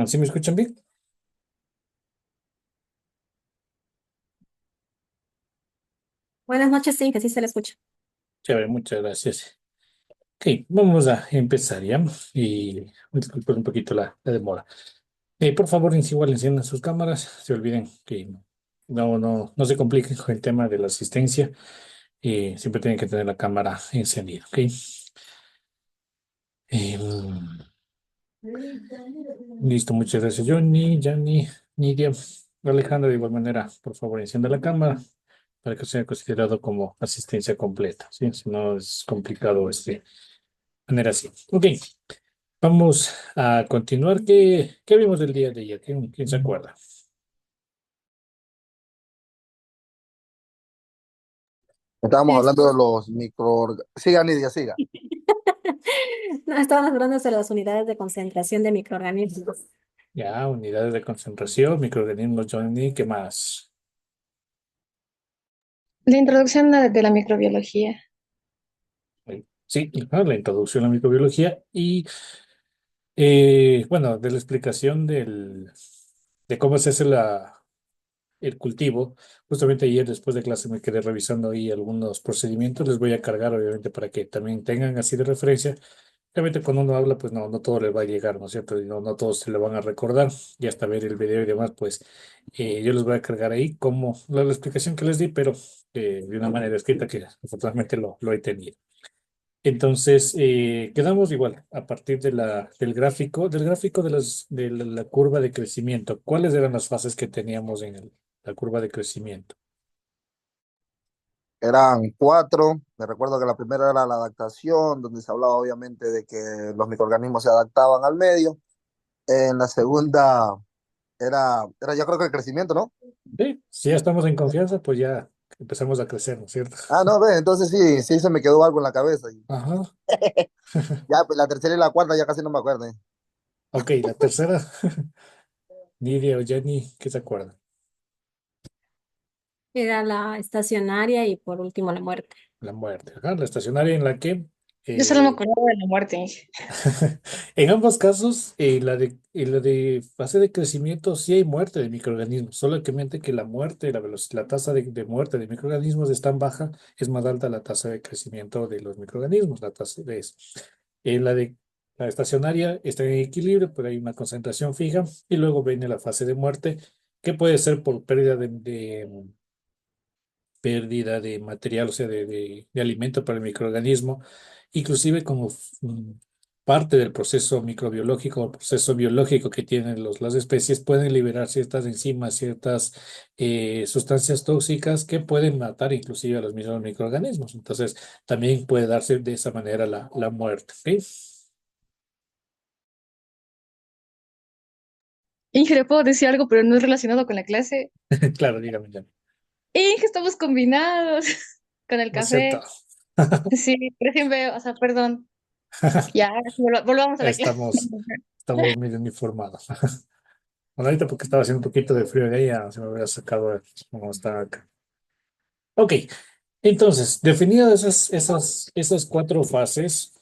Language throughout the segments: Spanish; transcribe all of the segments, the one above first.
¿Sí me escuchan bien? Buenas noches, sí, que sí se le escucha. Chévere, muchas gracias. Ok, vamos a empezar ya. Y disculpen un poquito la demora. Por favor, igual enciendan sus cámaras. Se olviden que no se compliquen con el tema de la asistencia. Siempre tienen que tener la cámara encendida. Ok. Em, Listo, muchas gracias, Johnny, Yanni, Nidia. Alejandra, de igual manera, por favor, encienda la cámara para que sea considerado como asistencia completa. ¿Sí? Si no, es complicado manera así. Ok, vamos a continuar. ¿Qué vimos del día de ayer? ¿Quién se acuerda? Estábamos Es- hablando de los microorganismos. Siga, Nidia, siga. No, estaban hablando de las unidades de concentración de microorganismos. Ya, unidades de concentración, microorganismos, Johnny, ¿qué más? La introducción de la microbiología. Sí, la introducción a la microbiología y, bueno, de la explicación de cómo se hace el cultivo. Justamente ayer, después de clase, me quedé revisando ahí algunos procedimientos. Les voy a cargar, obviamente, para que también tengan así de referencia. Obviamente cuando uno habla, pues no todo le va a llegar, ¿no es cierto? Y no todos se lo van a recordar y hasta ver el video y demás, pues yo les voy a cargar ahí como la explicación que les di, pero de una manera escrita que afortunadamente lo he tenido. Entonces, quedamos igual a partir del gráfico de la curva de crecimiento. ¿Cuáles eran las fases que teníamos en la curva de crecimiento? Eran cuatro. Me recuerdo que la primera era la adaptación, donde se hablaba obviamente de que los microorganismos se adaptaban al medio. En la segunda era yo creo que el crecimiento, ¿no? Sí, si ya estamos en confianza, pues ya empezamos a crecer, ¿no es cierto? Ah, no, ve, entonces sí se me quedó algo en la cabeza. Ajá. Ya, pues la tercera y la cuarta ya casi no me acuerdo. Ok, la tercera. Nidia o Jenny, ¿qué se acuerdan? Era la estacionaria y por último la muerte. La muerte. Ajá, la estacionaria en la que, Yo solo me eh, acuerdo de la muerte. en ambos casos, en la de fase de crecimiento sí hay muerte de microorganismos, solamente que la muerte, la tasa de muerte de microorganismos es tan baja, es más alta la tasa de crecimiento de los microorganismos, la tasa de eso. En la estacionaria está en equilibrio, pero hay una concentración fija, y luego viene la fase de muerte, que puede ser por pérdida de material, o sea, de alimento para el microorganismo, inclusive como parte del proceso microbiológico o proceso biológico que tienen las especies, pueden liberar ciertas enzimas, ciertas sustancias tóxicas que pueden matar inclusive a los mismos microorganismos. Entonces, también puede darse de esa manera la muerte. ¿Ok? Inge, ¿le puedo decir algo, pero no es relacionado con la clase? Claro, dígame ya. Inge, estamos combinados con el ¿No es cierto? café. Sí, recién veo, o sea, perdón. Ya, volvamos a la clase. Estamos medio uniformados. Bueno, ahorita porque estaba haciendo un poquito de frío de ella, se me hubiera sacado como está acá. Ok, entonces, definidas esas cuatro fases,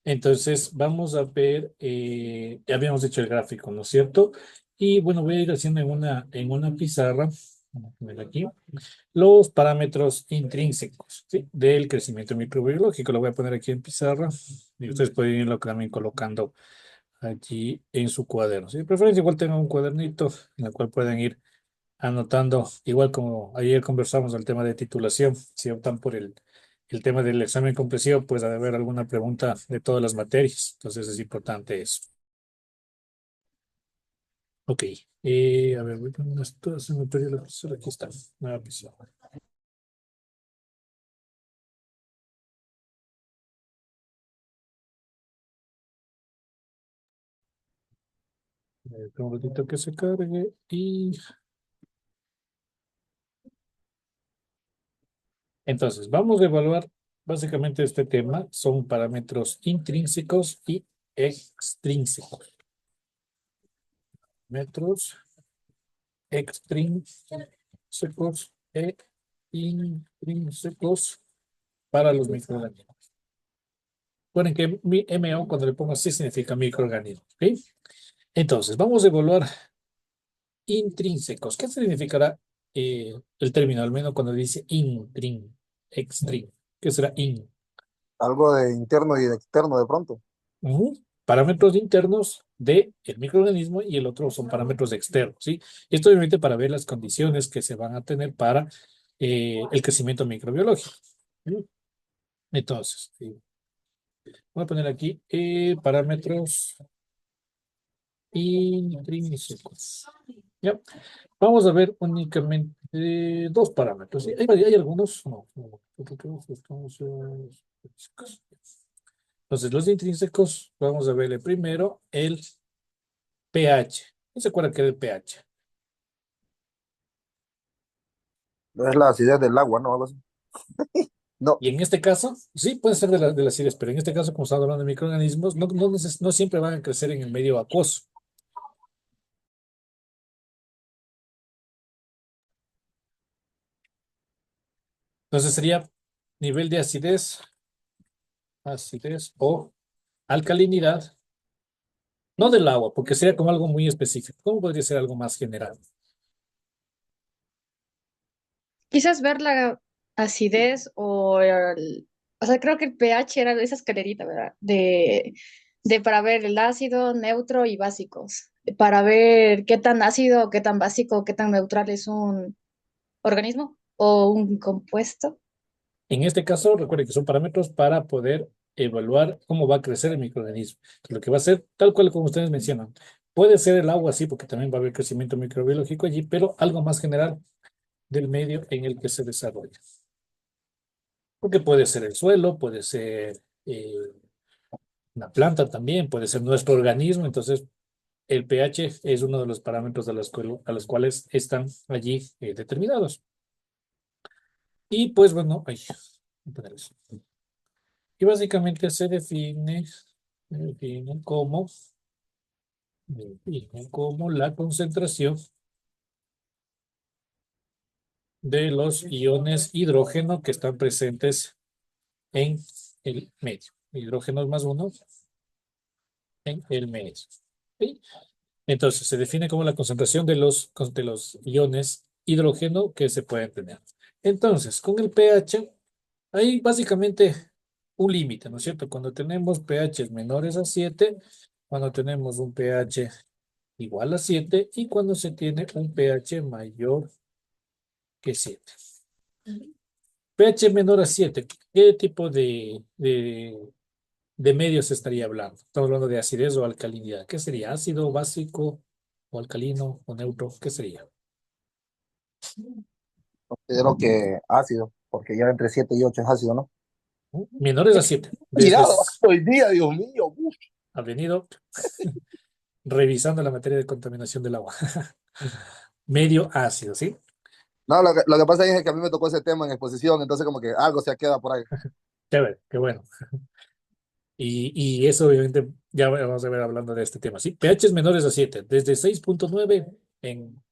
entonces vamos a ver, ya habíamos hecho el gráfico, ¿no es cierto? Y bueno, voy a ir haciendo en una pizarra, vamos a poner aquí, los parámetros intrínsecos, ¿sí? Del crecimiento microbiológico. Lo voy a poner aquí en pizarra y ustedes pueden irlo también colocando allí en su cuaderno. Si de preferencia, igual tengan un cuadernito en el cual pueden ir anotando, igual como ayer conversamos el tema de titulación, si optan por el tema del examen comprensivo, pues ha de haber alguna pregunta de todas las materias. Entonces es importante eso. Ok. A ver, voy a poner esto, se me perdió la pizarra, aquí está, nueva pizarra. Un ratito que se cargue y entonces vamos a evaluar básicamente este tema. Son parámetros intrínsecos y extrínsecos. Metros extrínsecos e intrínsecos para los microorganismos. Recuerden que mi MO cuando le pongo así significa microorganismo. ¿Ok? Entonces, vamos a evaluar intrínsecos. ¿Qué significará el término, al menos cuando dice extrin? ¿Qué será in? Algo de interno y de externo de pronto. Ujú. Parámetros internos del microorganismo y el otro son parámetros externos, ¿sí? Esto obviamente para ver las condiciones que se van a tener para el crecimiento microbiológico. ¿Sí? Entonces, sí, voy a poner aquí parámetros intrínsecos. ¿Ya? Vamos a ver únicamente dos parámetros. ¿Sí? Hay algunos, no, no, entonces, los intrínsecos, vamos a verle primero el pH. ¿No se acuerda que era el pH? Es la acidez del agua, ¿no? Algo así. No, Y en este caso, sí, puede ser de las acides, pero en este caso, como estamos hablando de microorganismos, no siempre van a crecer en el medio acuoso. Entonces sería nivel de acidez o alcalinidad, no del agua, porque sería como algo muy específico. ¿Cómo podría ser algo más general? Quizás ver la acidez o sea, creo que el pH era de esa escalerita, ¿verdad? De para ver el ácido, neutro y básicos. Para ver qué tan ácido, qué tan básico, qué tan neutral es un organismo o un compuesto. En este caso, recuerden que son parámetros para poder evaluar cómo va a crecer el microorganismo. Entonces, lo que va a ser, tal cual como ustedes mencionan, puede ser el agua, sí, porque también va a haber crecimiento microbiológico allí, pero algo más general del medio en el que se desarrolla. Porque puede ser el suelo, puede ser una planta también, puede ser nuestro organismo. Entonces, el pH es uno de los parámetros a los cuales están allí determinados. Y pues bueno, voy a poner eso. Y básicamente define como la concentración de los iones hidrógeno que están presentes en el medio. Hidrógenos más uno en el medio. ¿Sí? Entonces, se define como la concentración de los iones hidrógeno que se pueden tener. Entonces, con el pH, hay básicamente un límite, ¿no es cierto? Cuando tenemos pH menores a 7, cuando tenemos un pH igual a 7 y cuando se tiene un pH mayor que 7. pH menor a 7, ¿qué tipo de medios se estaría hablando? Estamos hablando de acidez o alcalinidad. ¿Qué sería? ¿Ácido, básico o alcalino o neutro? ¿Qué sería? considero que ácido, porque ya entre 7 y 8 es ácido, ¿no? Menores a 7. Cuidado, hoy día, Dios mío. Uf. Ha venido revisando la materia de contaminación del agua. Medio ácido, ¿sí? No, lo que pasa es que a mí me tocó ese tema en exposición, entonces como que algo se queda por ahí. Chévere, qué bueno. Y eso obviamente ya vamos a ver hablando de este tema, ¿sí? pH menores a 7, desde 6.9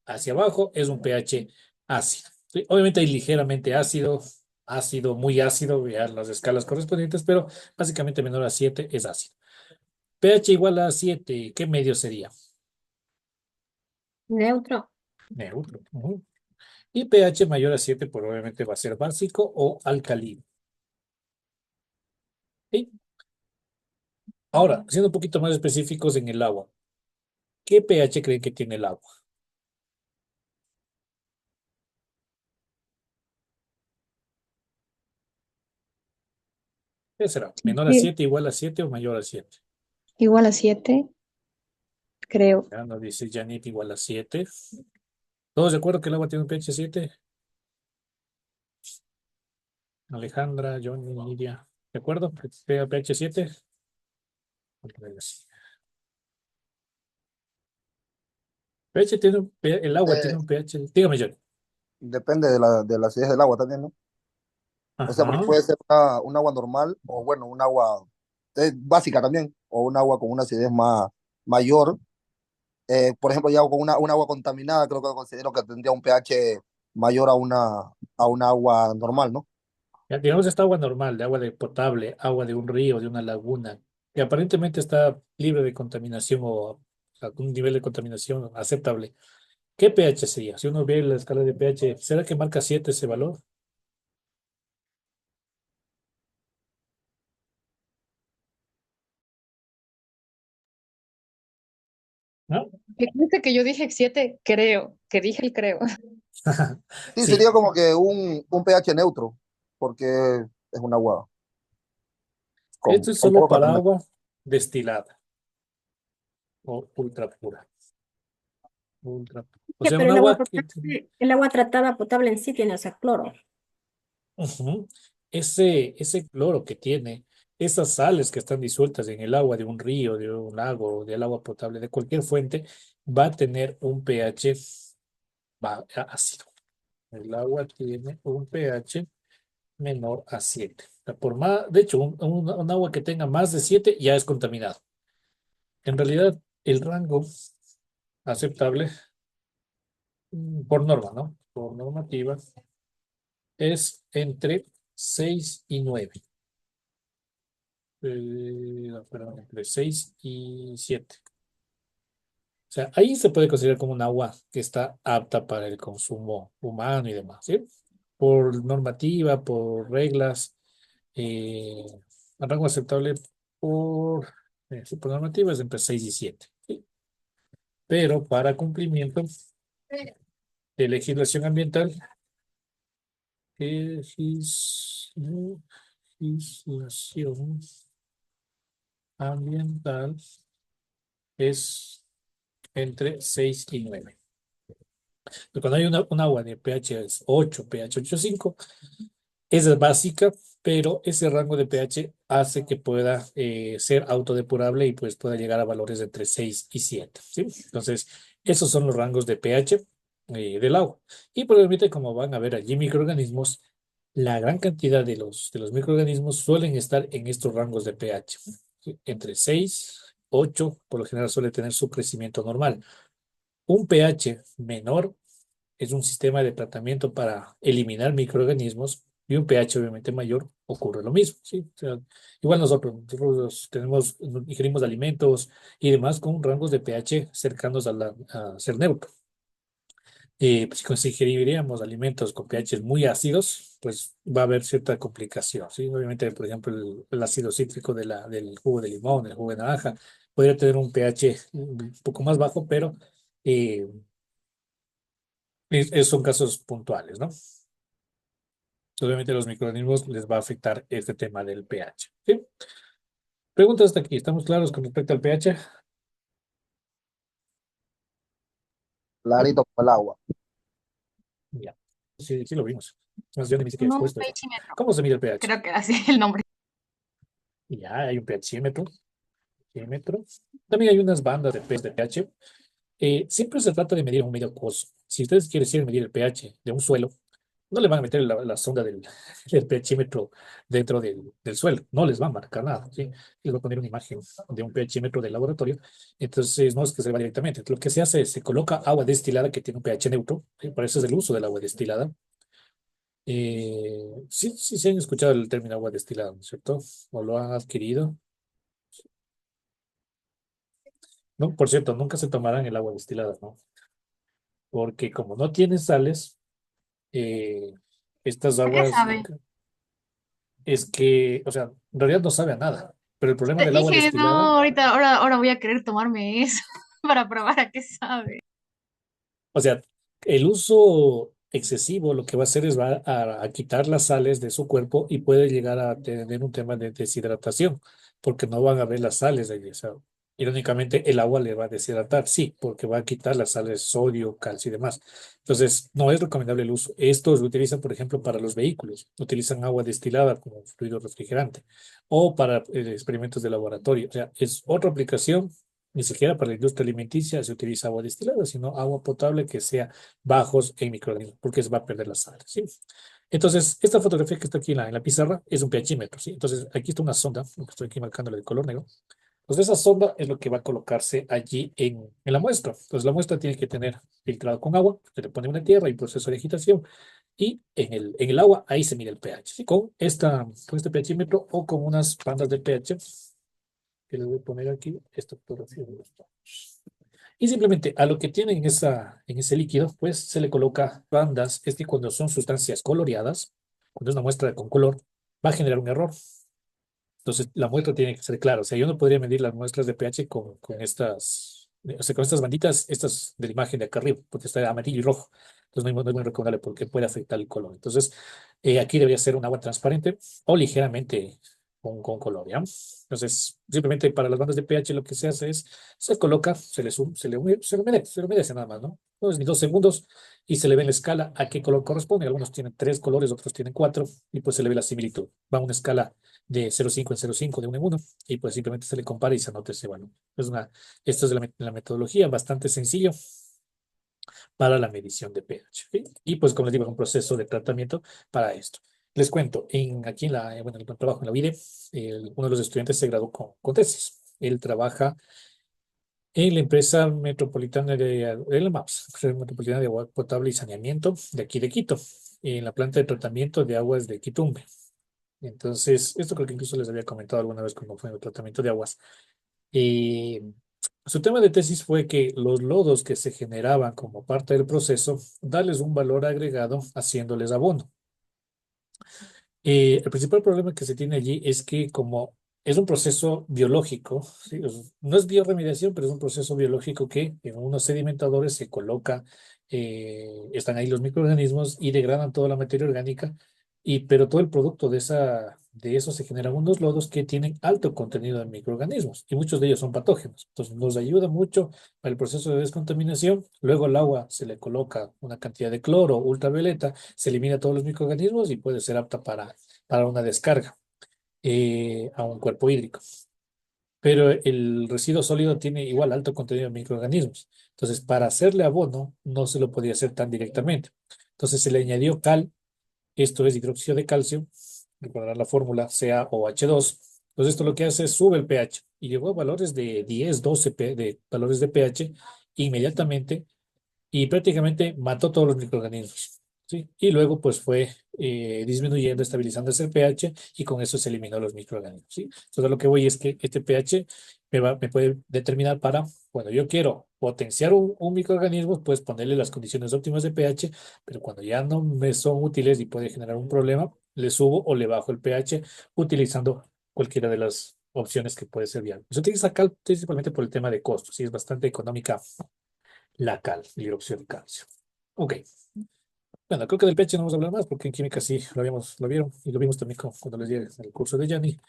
hacia abajo es un pH ácido, ¿sí? Obviamente hay ligeramente ácido, ácido, muy ácido, ya las escalas correspondientes, pero básicamente menor a 7 es ácido. pH igual a 7, ¿qué medio sería? Neutro. Neutro. Ujú. Y pH mayor a 7, pues obviamente va a ser básico o alcalino. ¿Sí? Ahora, siendo un poquito más específicos en el agua, ¿qué pH creen que tiene el agua? ¿Qué será? ¿Menor a I- 7, igual a 7 o mayor a 7? Igual a 7, creo. Ya nos dice Janit igual a 7. ¿Todos de acuerdo que el agua tiene un pH 7? Alejandra, Johnny, Lidia. ¿De acuerdo? ¿Que tenga pH 7? pH tiene el agua tiene Eh, un pH. Dígame, Johnny. depende de la acidez del agua también, ¿no? O sea, porque Ajá. puede ser un agua normal o bueno, un agua básica también, o un agua con una acidez mayor. Por ejemplo, ya con un agua contaminada, creo que considero que tendría un pH mayor a una agua normal, ¿no? Ya, digamos, esta agua normal, de agua de potable, agua de un río, de una laguna, que aparentemente está libre de contaminación o algún nivel de contaminación aceptable. ¿Qué pH sería? Si uno ve la escala de pH, ¿será que marca 7 ese valor? ¿No? Fíjate que yo dije 7, creo, que dije el creo. Sí, Sí, sería como que un pH neutro, porque es un agua esto es con solo poco para contaminación. agua destilada o ultra pura. Ultra, o sea, Pero un el agua agua que... potable, el agua tratada potable en sí tiene, o sea, cloro. Ujú. Ese cloro que tiene, esas sales que están disueltas en el agua de un río, de un lago, del agua potable, de cualquier fuente, va a tener un pH ácido. El agua tiene un pH menor a 7. O sea, por más, de hecho, un agua que tenga más de 7 ya es contaminado. En realidad, el rango aceptable, por norma, ¿no? Por normativa, es entre 6 y 9. No, perdón, entre 6 y 7. O sea, ahí se puede considerar como un agua que está apta para el consumo humano y demás, ¿sí? Por normativa, por reglas, eh, el rango aceptable por, sí, por normativa es entre 6 y 7, ¿sí? Pero para cumplimiento de legislación ambiental, legislación ambiental es entre 6 y 9. Pero cuando hay un agua de pH es 8, pH 8,5, esa es básica, pero ese rango de pH hace que pueda ser autodepurable y pues pueda llegar a valores de entre 6 y 7, ¿sí? Entonces, esos son los rangos de pH del agua. Y probablemente como van a ver allí microorganismos, la gran cantidad de los microorganismos suelen estar en estos rangos de pH, ¿sí? Entre 6, 8, por lo general suele tener su crecimiento normal. Un pH menor es un sistema de tratamiento para eliminar microorganismos y un pH obviamente mayor ocurre lo mismo, ¿sí? O sea, igual nosotros ingerimos alimentos y demás con rangos de pH cercanos a ser neutro. Pues, si ingeriríamos alimentos con pH muy ácidos, pues va a haber cierta complicación, ¿sí? Obviamente, por ejemplo, el ácido cítrico del jugo de limón, del jugo de naranja, podría tener un pH un poco más bajo, pero eh, son casos puntuales, ¿no? Obviamente a los microorganismos les va a afectar este tema del pH. ¿Sí? Preguntas hasta aquí. ¿Estamos claros con respecto al pH? Clarito como el agua. Ya. Sí, sí lo vimos. Más yo ni siquiera he No, un expuesto eso. pechímetro, ¿Cómo se mide el pH? creo que era así el nombre. Y ya hay un pHímetro. También hay unas bandas de pH. Siempre se trata de medir un medio acuoso. Si ustedes quieren medir el pH de un suelo, no le van a meter la sonda del pHímetro dentro del suelo, no les va a marcar nada, ¿sí? Les voy a poner una imagen de un pHímetro del laboratorio, entonces no es que se va directamente, lo que se hace es se coloca agua destilada que tiene un pH neutro, ¿sí? Para eso es el uso del agua destilada. Sí, sí, sí han escuchado el término agua destilada, ¿no es cierto? O lo han adquirido. No, por cierto, nunca se tomarán el agua destilada, ¿no? Porque como no tiene sales, eh, estas ¿A qué aguas sabe? es que, o sea, en realidad no sabe a nada, pero el problema Te del agua dije, destilada, no, ahora voy a querer tomarme eso para probar a qué sabe. o sea, el uso excesivo lo que va a hacer es va a quitar las sales de su cuerpo y puede llegar a tener un tema de deshidratación, porque no van a ver las sales de allí. O sea, irónicamente, el agua le va a deshidratar, sí, porque va a quitar las sales sodio, calcio y demás. Entonces, no es recomendable el uso. Estos lo utilizan, por ejemplo, para los vehículos. Utilizan agua destilada como fluido refrigerante o para experimentos de laboratorio. O sea, es otra aplicación. Ni siquiera para la industria alimenticia se utiliza agua destilada, sino agua potable que sea bajos en microorganismos, porque se va a perder la sal, ¿sí? Entonces, esta fotografía que está aquí en la pizarra es un pHímetro, ¿sí? Entonces, aquí está una sonda, estoy aquí marcándole de color negro. Entonces, esa sonda es lo que va a colocarse allí en la muestra. Entonces, la muestra tiene que tener filtrado con agua, se le pone una tierra y proceso de agitación. Y en el agua, ahí se mide el pH, ¿sí? Con este pHímetro o con unas bandas de pH, que les voy a poner aquí, esta fotografía. Y simplemente a lo que tiene en ese líquido, pues se le coloca bandas. Es que cuando son sustancias coloreadas, cuando es una muestra con color, va a generar un error. Entonces, la muestra tiene que ser clara. O sea, yo no podría medir las muestras de pH con estas, o sea, con estas banditas, estas de la imagen de acá arriba, porque está amarillo y rojo. Entonces, no es muy recomendable porque puede afectar el color. Entonces, aquí debería ser un agua transparente o ligeramente con color, ¿ya? Entonces, simplemente para las bandas de pH lo que se hace es, se coloca, se le humedece nada más, ¿no? No es ni 2 segundos y se le ve en la escala a qué color corresponde. Algunos tienen 3 colores, otros tienen 4 y pues se le ve la similitud. Va a una escala de 0,5 en 0,5, de 1 en 1, y pues simplemente se le compara y se anota ese valor. Esto es la metodología, bastante sencillo para la medición de pH. ¿Ok? Y pues como les digo, es un proceso de tratamiento para esto. Les cuento, aquí bueno, en el trabajo en la UIDE, uno de los estudiantes se graduó con tesis. Él trabaja en la empresa metropolitana de la MAPS, Empresa Metropolitana de Agua Potable y Saneamiento de aquí de Quito, en la planta de tratamiento de aguas de Quitumbe. Entonces, esto creo que incluso les había comentado alguna vez cuando fue el tratamiento de aguas. Y su tema de tesis fue que los lodos que se generaban como parte del proceso, darles un valor agregado haciéndoles abono. El principal problema que se tiene allí es que como es un proceso biológico, ¿sí? No es bioremediación, pero es un proceso biológico que en unos sedimentadores se coloca, están ahí los microorganismos y degradan toda la materia orgánica, pero todo el producto de eso se generan unos lodos que tienen alto contenido de microorganismos y muchos de ellos son patógenos. Entonces nos ayuda mucho para el proceso de descontaminación. Luego al agua se le coloca una cantidad de cloro ultravioleta, se elimina todos los microorganismos y puede ser apta para una descarga a un cuerpo hídrico. Pero el residuo sólido tiene igual alto contenido de microorganismos. Entonces, para hacerle abono, no se lo podía hacer tan directamente. Entonces, se le añadió cal, esto es hidróxido de calcio, recordarán la fórmula CaOH2. Entonces, esto lo que hace es sube el pH y llegó a valores de 10, 12 de valores de pH inmediatamente y prácticamente mató todos los microorganismos, ¿sí? Y luego pues fue disminuyendo, estabilizándose el pH y con eso se eliminó los microorganismos, ¿sí? Entonces a lo que voy es que este pH me puede determinar para, cuando yo quiero potenciar un microorganismo, pues ponerle las condiciones óptimas de pH, pero cuando ya no me son útiles y puede generar un problema, le subo o le bajo el pH utilizando cualquiera de las opciones que puede ser viable. Se utiliza cal principalmente por el tema de costos, sí, es bastante económica la cal, el hidróxido de calcio. Ok. Bueno, creo que del pH no vamos a hablar más porque en química sí lo vieron y lo vimos también cuando les di el curso de Yanni.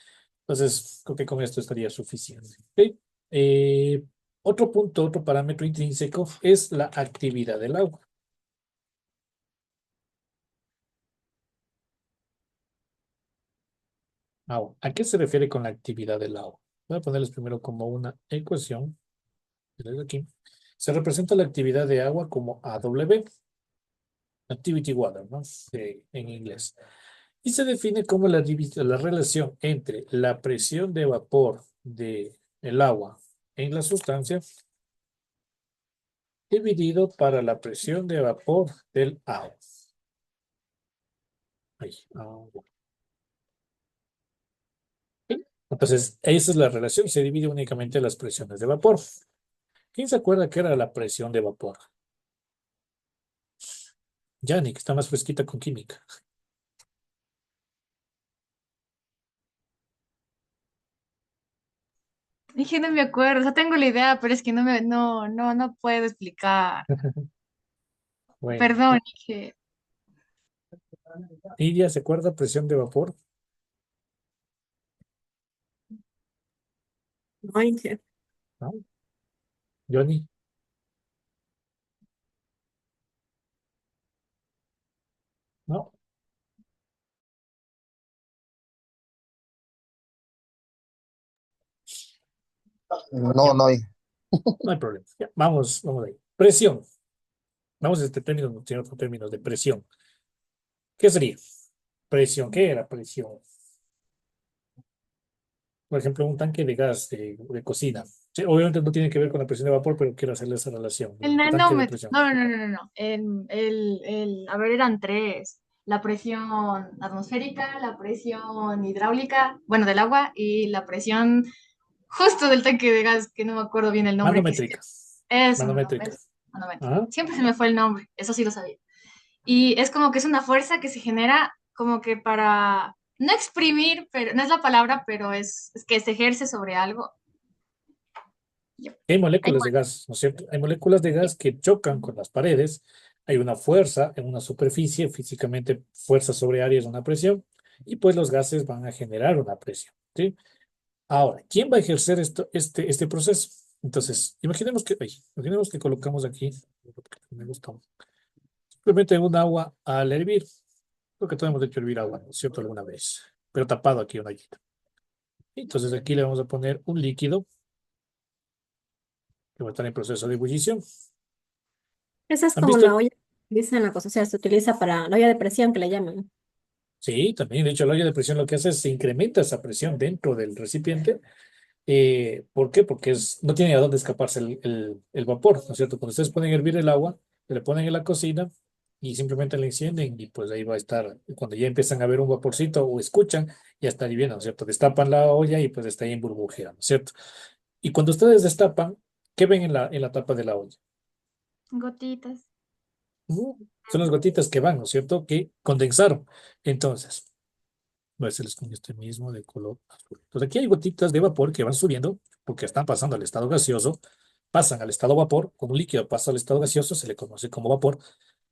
Entonces, creo que con esto estaría suficiente. Ok. Eh, Otro punto, otro parámetro intrínseco es la actividad del agua. Agua. ¿A qué se refiere con la actividad del agua? Voy a ponerles primero como una ecuación. Desde aquí. Se representa la actividad de agua como AW, Activity Water, ¿no? En inglés. Y se define como la relación entre la presión de vapor del agua en la sustancia dividido para la presión de vapor del agua. Ahí, agua. ¿Sí? Entonces, esa es la relación, se divide únicamente en las presiones de vapor. ¿Quién se acuerda qué era la presión de vapor? Yannick, que está más fresquita con química. Dije, no me acuerdo, o sea, tengo la idea, pero es que no puedo explicar. Bueno, Perdón, dije, Lidia, ¿se acuerda presión de vapor? No entiendo. ¿No? Johnny, ¿no? No, Ya, no hay. no hay problema. Ya, vamos ahí. Presión. Vamos a este término, tiene otros términos de presión. ¿Qué sería? Presión, ¿qué era presión? Por ejemplo, un tanque de gas de cocina. Sí, obviamente no tiene que ver con la presión de vapor, pero quiero hacerle esa relación, El el tanque de nanómetro. presión. No, no, no, no, no. A ver, eran tres. La presión atmosférica, la presión hidráulica, bueno, del agua, y la presión justo del tanque de gas, que no me acuerdo bien el nombre, que Manométrica, eso, manométrica. manométrico. Ajá. Siempre se me fue el nombre, eso sí lo sabía. Y es como que es una fuerza que se genera como que para, no exprimir, pero no es la palabra, pero es que se ejerce sobre algo. Yo- Hay ahí moléculas de gas, ¿no es cierto? Hay moléculas de gas que chocan con las paredes. Hay una fuerza en una superficie, físicamente fuerza sobre área es una presión, y pues los gases van a generar una presión, ¿sí? Ahora, ¿quién va a ejercer este proceso? Entonces, imaginemos que colocamos aquí, me gusta, simplemente un agua al hervir. Creo que todos hemos hecho hervir agua, ¿no es cierto? Alguna vez, pero tapado aquí una ollita. Entonces aquí le vamos a poner un líquido que va a estar en proceso de ebullición. Esa es ¿Han como visto? la olla que utilizan la cosa, o sea, se utiliza para la olla de presión que le llaman. Sí, también, de hecho, la olla de presión lo que hace es se incrementa esa presión dentro del recipiente. ¿Por qué? Porque no tiene a dónde escaparse el vapor, ¿no es cierto? Cuando ustedes ponen a hervir el agua, le ponen en la cocina y simplemente la encienden y pues ahí va a estar, cuando ya empiezan a ver un vaporcito o escuchan, ya está hirviendo, ¿no es cierto? Destapan la olla y pues está ahí en burbujea, ¿no es cierto? Y cuando ustedes destapan, ¿qué ven en la tapa de la olla? Gotitas. Son las gotitas que van, ¿no es cierto? Que condensaron. Entonces, voy a hacerles con este mismo de color azul. Entonces, aquí hay gotitas de vapor que van subiendo porque están pasando al estado gaseoso, pasan al estado vapor, como un líquido pasa al estado gaseoso, se le conoce como vapor,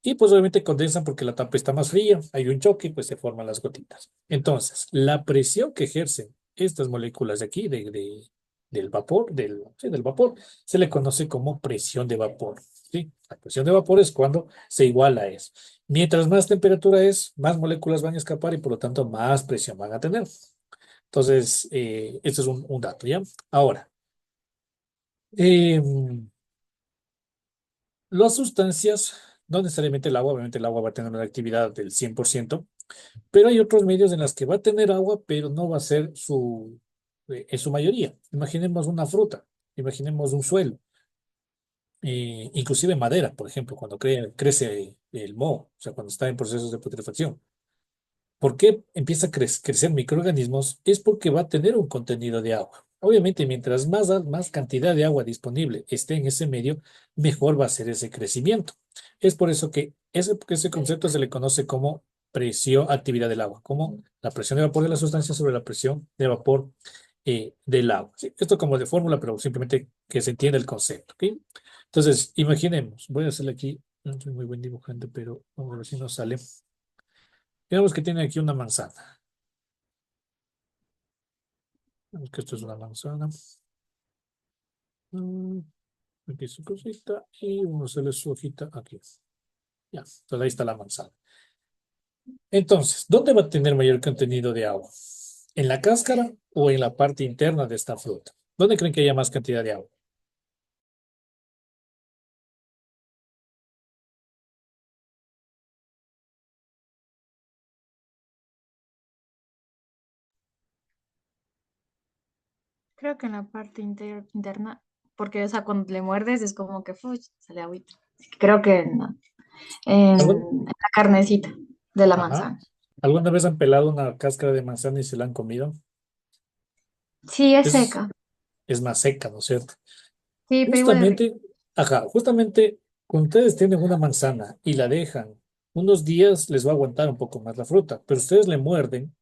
y pues obviamente condensan porque la tapa está más fría, hay un choque, pues se forman las gotitas. Entonces, la presión que ejercen estas moléculas de aquí, del vapor, sí, del vapor, se le conoce como presión de vapor. ¿Sí? La presión de vapor es cuando se iguala a eso. Mientras más temperatura es, más moléculas van a escapar y por lo tanto más presión van a tener. Entonces, esto es un dato, ¿ya? Ahora, eh, las sustancias, no necesariamente el agua, obviamente el agua va a tener una actividad del 100%, pero hay otros medios en los que va a tener agua, pero no va a ser en su mayoría. Imaginemos una fruta, imaginemos un suelo, inclusive madera, por ejemplo, cuando crece el moho, o sea, cuando está en procesos de putrefacción. ¿Por qué empieza a crecer microorganismos? Es porque va a tener un contenido de agua. Obviamente, mientras más cantidad de agua disponible esté en ese medio, mejor va a ser ese crecimiento. Es por eso que ese concepto se le conoce como presión, actividad del agua, como la presión de vapor de la sustancia sobre la presión de vapor del agua. ¿Sí? Esto como de fórmula, pero simplemente que se entienda el concepto. ¿Ok? Entonces, imaginemos, voy a hacerle aquí, no soy muy buen dibujante, pero vamos a ver si nos sale. Digamos que tiene aquí una manzana. Vemos que esto es una manzana. Mm, Aquí su cosita y vamos a hacerle su hojita aquí. Ya, entonces ahí está la manzana. Entonces, ¿dónde va a tener mayor contenido de agua? ¿En la cáscara o en la parte interna de esta fruta? ¿Dónde creen que haya más cantidad de agua? Creo que en la parte interna, porque, o sea, cuando le muerdes es como que sale agüita. Así que creo que ¿Algún? en la carnecita de la Ajá. manzana. ¿Alguna vez han pelado una cáscara de manzana y se la han comido? Sí, es Es, seca. es más seca, ¿no es cierto? Sí, pero igual es rico. Justamente, ajá, justamente cuando ustedes tienen una manzana y la dejan unos días, les va a aguantar un poco más la fruta, pero ustedes le muerden,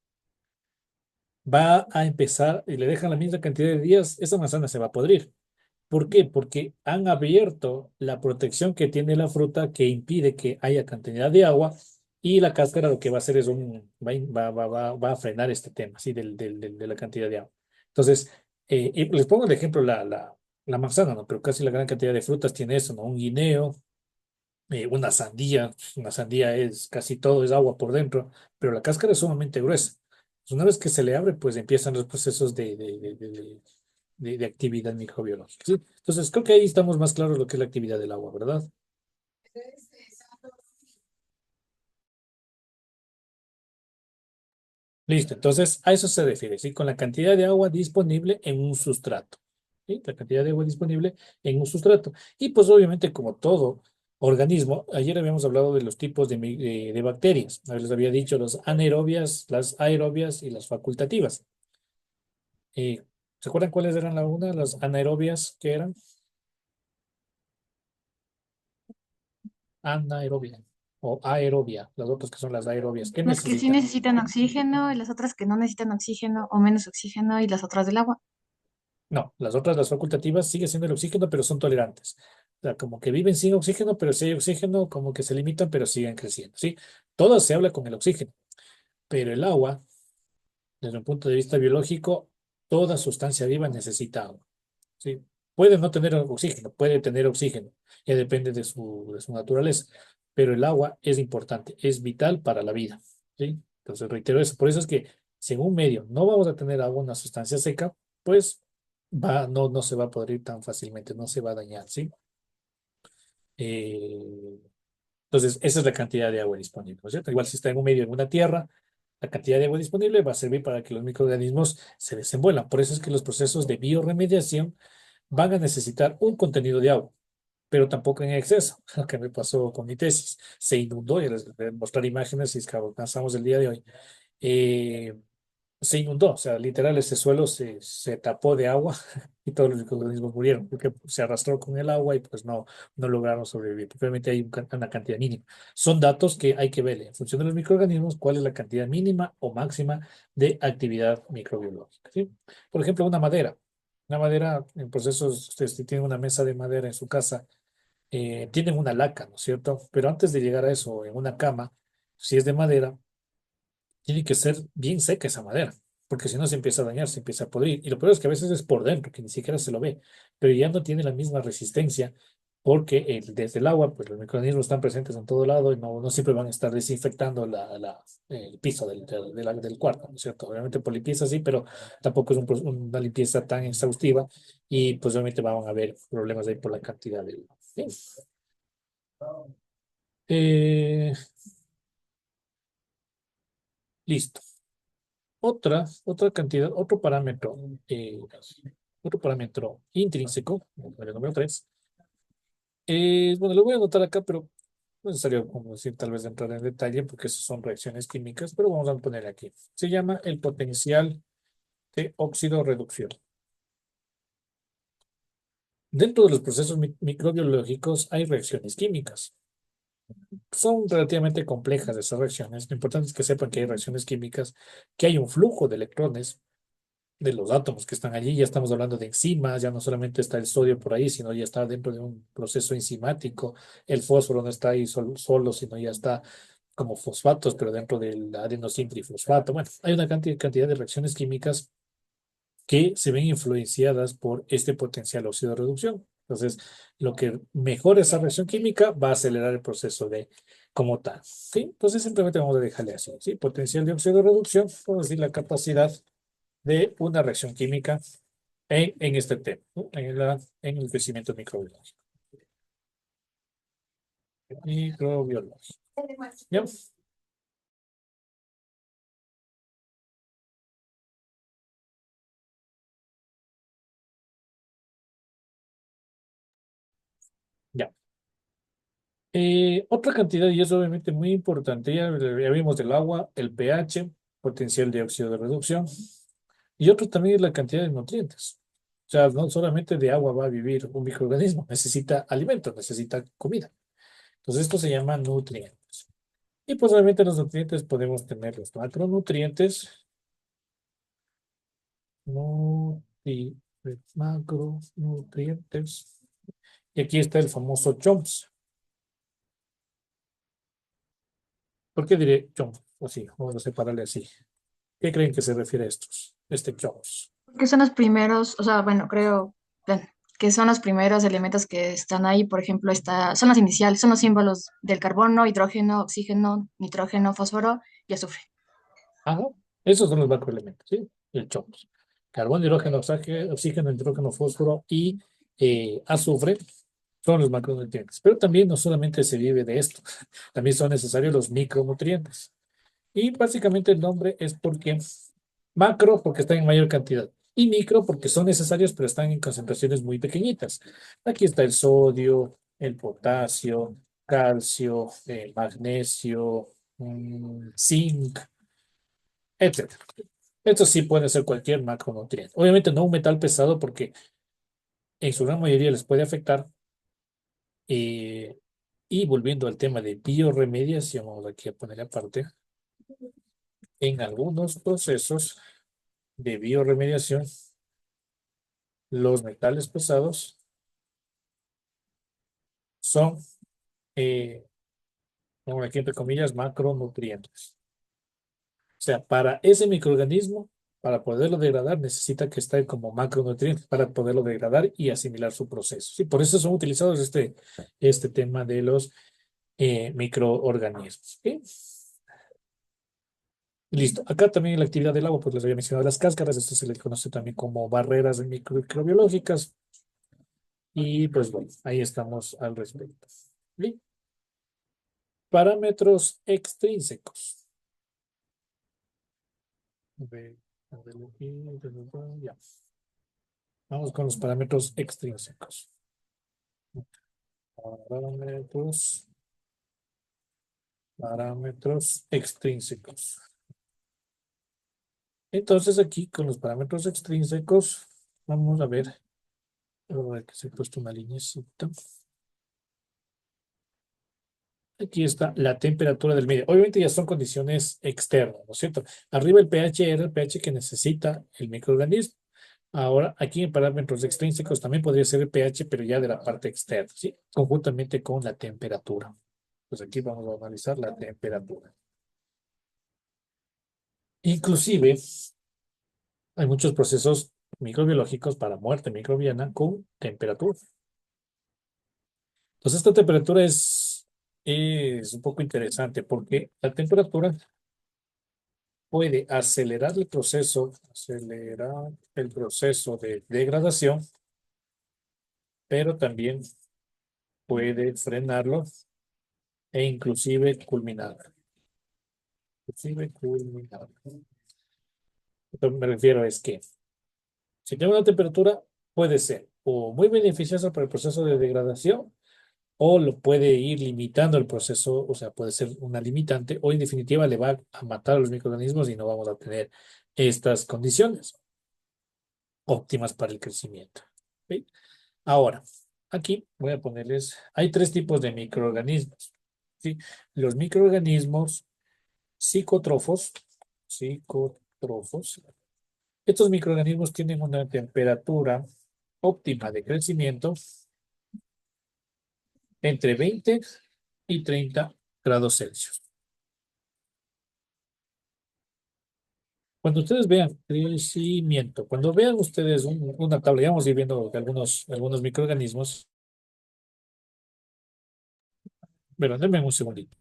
va a empezar y le dejan la misma cantidad de días, esa manzana se va a podrir. ¿Por qué? Porque han abierto la protección que tiene la fruta que impide que haya cantidad de agua y la cáscara lo que va a hacer es va a frenar este tema, ¿sí? De la cantidad de agua. Entonces, y les pongo el ejemplo la manzana, ¿no? Pero casi la gran cantidad de frutas tiene eso, ¿no? Un guineo, una sandía es casi todo es agua por dentro, pero la cáscara es sumamente gruesa. Pues una vez que se le abre, pues empiezan los procesos de actividad microbiológica. ¿Sí? Entonces, creo que ahí estamos más claros lo que es la actividad del agua, ¿verdad? Listo, entonces a eso se refiere, ¿sí? Con la cantidad de agua disponible en un sustrato. ¿sí? La cantidad de agua disponible en un sustrato. Y pues obviamente como todo organismo, ayer habíamos hablado de los tipos de bacterias. A ver, les había dicho las anaerobias, las aerobias y las facultativas. Eh, ¿Se acuerdan cuáles eran la una? Las anaerobias que eran anaerobia o aerobia, las otras que son las aerobias. ¿Qué Las que sí necesitan? necesitan oxígeno y las otras que no necesitan oxígeno o menos oxígeno y las otras del agua. No, las otras, las facultativas, sigue siendo el oxígeno, pero son tolerantes. O sea, como que viven sin oxígeno, pero si hay oxígeno, como que se limitan, pero siguen creciendo, ¿sí? Todo se habla con el oxígeno, pero el agua, desde un punto de vista biológico, toda sustancia viva necesita agua, ¿sí? Puede no tener oxígeno, puede tener oxígeno, ya depende de su naturaleza, pero el agua es importante, es vital para la vida, ¿sí? Entonces, reitero eso. Por eso es que si en un medio no vamos a tener agua, una sustancia seca, pues no se va a poder ir tan fácilmente, no se va a dañar, ¿sí? Eh, entonces, esa es la cantidad de agua disponible, ¿no es cierto? Igual si está en un medio, en una tierra, la cantidad de agua disponible va a servir para que los microorganismos se desenvuelvan. Por eso es que los procesos de bioremediación van a necesitar un contenido de agua, pero tampoco en exceso, lo que me pasó con mi tesis. Se inundó, y les voy a mostrar imágenes si es que alcanzamos el día de hoy. Eh, Se inundó, o sea, literal, ese suelo se tapó de agua y todos los microorganismos murieron porque se arrastró con el agua y pues no lograron sobrevivir. Porque obviamente hay una cantidad mínima. Son datos que hay que ver en función de los microorganismos, cuál es la cantidad mínima o máxima de actividad microbiológica, ¿sí? Por ejemplo, una madera en procesos, ustedes si tienen una mesa de madera en su casa, tienen una laca, ¿no es cierto? Pero antes de llegar a eso, en una cama, si es de madera, tiene que ser bien seca esa madera, porque si no se empieza a dañar, se empieza a podrir. Y lo peor es que a veces es por dentro, que ni siquiera se lo ve, pero ya no tiene la misma resistencia, porque desde el agua, pues los microorganismos están presentes en todo lado y no siempre van a estar desinfectando el piso del cuarto, ¿no es cierto? Obviamente por limpieza sí, pero tampoco es una limpieza tan exhaustiva y pues obviamente van a haber problemas ahí por la cantidad de... Sí. Eh, Listo. Otra cantidad, otro parámetro intrínseco, el número 3, bueno, lo voy a anotar acá, pero no es necesario, como decir, tal vez entrar en detalle, porque esas son reacciones químicas, pero vamos a poner aquí. Se llama el potencial de óxido-reducción. Dentro de los procesos microbiológicos hay reacciones químicas. Son relativamente complejas esas reacciones. Lo importante es que sepan que hay reacciones químicas, que hay un flujo de electrones de los átomos que están allí. Ya estamos hablando de enzimas, ya no solamente está el sodio por ahí, sino ya está dentro de un proceso enzimático. El fósforo no está ahí solo, sino ya está como fosfatos, pero dentro del adenosin trifosfato. Bueno, hay una cantidad de reacciones químicas que se ven influenciadas por este potencial óxido de reducción. Entonces, lo que mejora esa reacción química va a acelerar el proceso de como tal. ¿Sí? Entonces, simplemente vamos a dejarle así. ¿Sí? Potencial de óxido de reducción, vamos a decir la capacidad de una reacción química en este tema, ¿no? En el crecimiento microbiológico. Microbiológico. ¿Ya? Ya. Otra cantidad, y es obviamente muy importante, ya vimos del agua, el pH, potencial de óxido de reducción, y otro también es la cantidad de nutrientes. O sea, no solamente de agua va a vivir un microorganismo, necesita alimentos, necesita comida. Entonces, esto se llama nutrientes. Y pues obviamente los nutrientes podemos tener los macronutrientes, nutri- macronutrientes. Y aquí está el famoso CHOMS. ¿Por qué diré CHOMS? Así, vamos a separarle así. ¿Qué creen que se refiere a estos? Este CHOMS. Que son los primeros, o sea, bueno, creo bueno, que son los primeros elementos que están ahí. Por ejemplo, son los iniciales, son los símbolos del carbono, hidrógeno, oxígeno, nitrógeno, fósforo y azufre. Ajá. Esos son los macroelementos, ¿sí? El CHOMS. Carbón, hidrógeno, oxígeno, nitrógeno, fósforo y azufre son los macronutrientes. Pero también no solamente se vive de esto, también son necesarios los micronutrientes. Y básicamente el nombre es porque macro, porque está en mayor cantidad. Y micro porque son necesarios, pero están en concentraciones muy pequeñitas. Aquí está el sodio, el potasio, calcio, magnesio, zinc, etcétera. Estos sí pueden ser cualquier macronutriente. Obviamente no un metal pesado porque en su gran mayoría les puede afectar. eh, y volviendo al tema de bioremediación, vamos aquí a poner aparte, en algunos procesos de bioremediación, los metales pesados son, eh, como aquí entre comillas, macronutrientes. O sea, para ese microorganismo, para poderlo degradar, necesita que esté como macronutriente para poderlo degradar y asimilar su proceso. Sí, por eso son utilizados este tema de los microorganismos. ¿Sí? Listo. Acá también en la actividad del agua, pues les había mencionado las cáscaras. Esto se le conoce también como barreras microbiológicas. Y pues bueno, ahí estamos al respecto. Bien. Parámetros extrínsecos. A ver, a ver aquí, ya. Vamos con los parámetros extrínsecos. Parámetros, parámetros extrínsecos. Entonces aquí con los parámetros extrínsecos, vamos a ver que se ha puesto una linecita. Aquí está la temperatura del medio. Obviamente ya son condiciones externas, ¿no es cierto? Arriba el pH era el pH que necesita el microorganismo. Ahora, aquí en parámetros extrínsecos también podría ser el pH, pero ya de la parte externa, ¿sí? Conjuntamente con la temperatura. Pues aquí vamos a analizar la temperatura. Inclusive, hay muchos procesos microbiológicos para muerte microbiana con temperatura. Entonces, esta temperatura es un poco interesante porque la temperatura puede acelerar el proceso de degradación, pero también puede frenarlo e inclusive culminar. Inclusive culminar. Lo que me refiero es que si tiene una temperatura, puede ser o muy beneficiosa para el proceso de degradación o lo puede ir limitando el proceso, o sea, puede ser una limitante o en definitiva le va a matar a los microorganismos y no vamos a tener estas condiciones óptimas para el crecimiento. ¿Ok? Ahora, aquí voy a ponerles, hay tres tipos de microorganismos. ¿Sí? Los microorganismos psicótrofos, psicótrofos. Estos microorganismos tienen una temperatura óptima de crecimiento entre 20 y 30 grados Celsius. Cuando ustedes vean crecimiento, cuando vean ustedes una tabla, ya vamos a ir viendo algunos microorganismos, pero denme un segundito.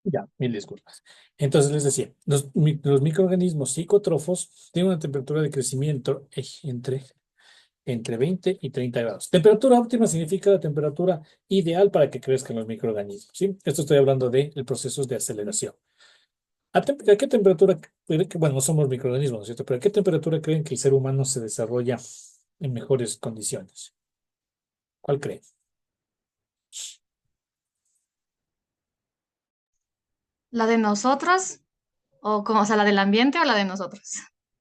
Ya, mil disculpas. Entonces les decía, los microorganismos psicótrofos tienen una temperatura de crecimiento entre 20 y 30 grados. Temperatura óptima significa la temperatura ideal para que crezcan los microorganismos, ¿sí? Esto estoy hablando de procesos de aceleración. ¿A qué temperatura bueno, no somos microorganismos, ¿no es cierto? Pero ¿a qué temperatura creen que el ser humano se desarrolla en mejores condiciones? ¿Cuál creen? ¿La de nosotros? ¿O como, o sea, la del ambiente o la de nosotros?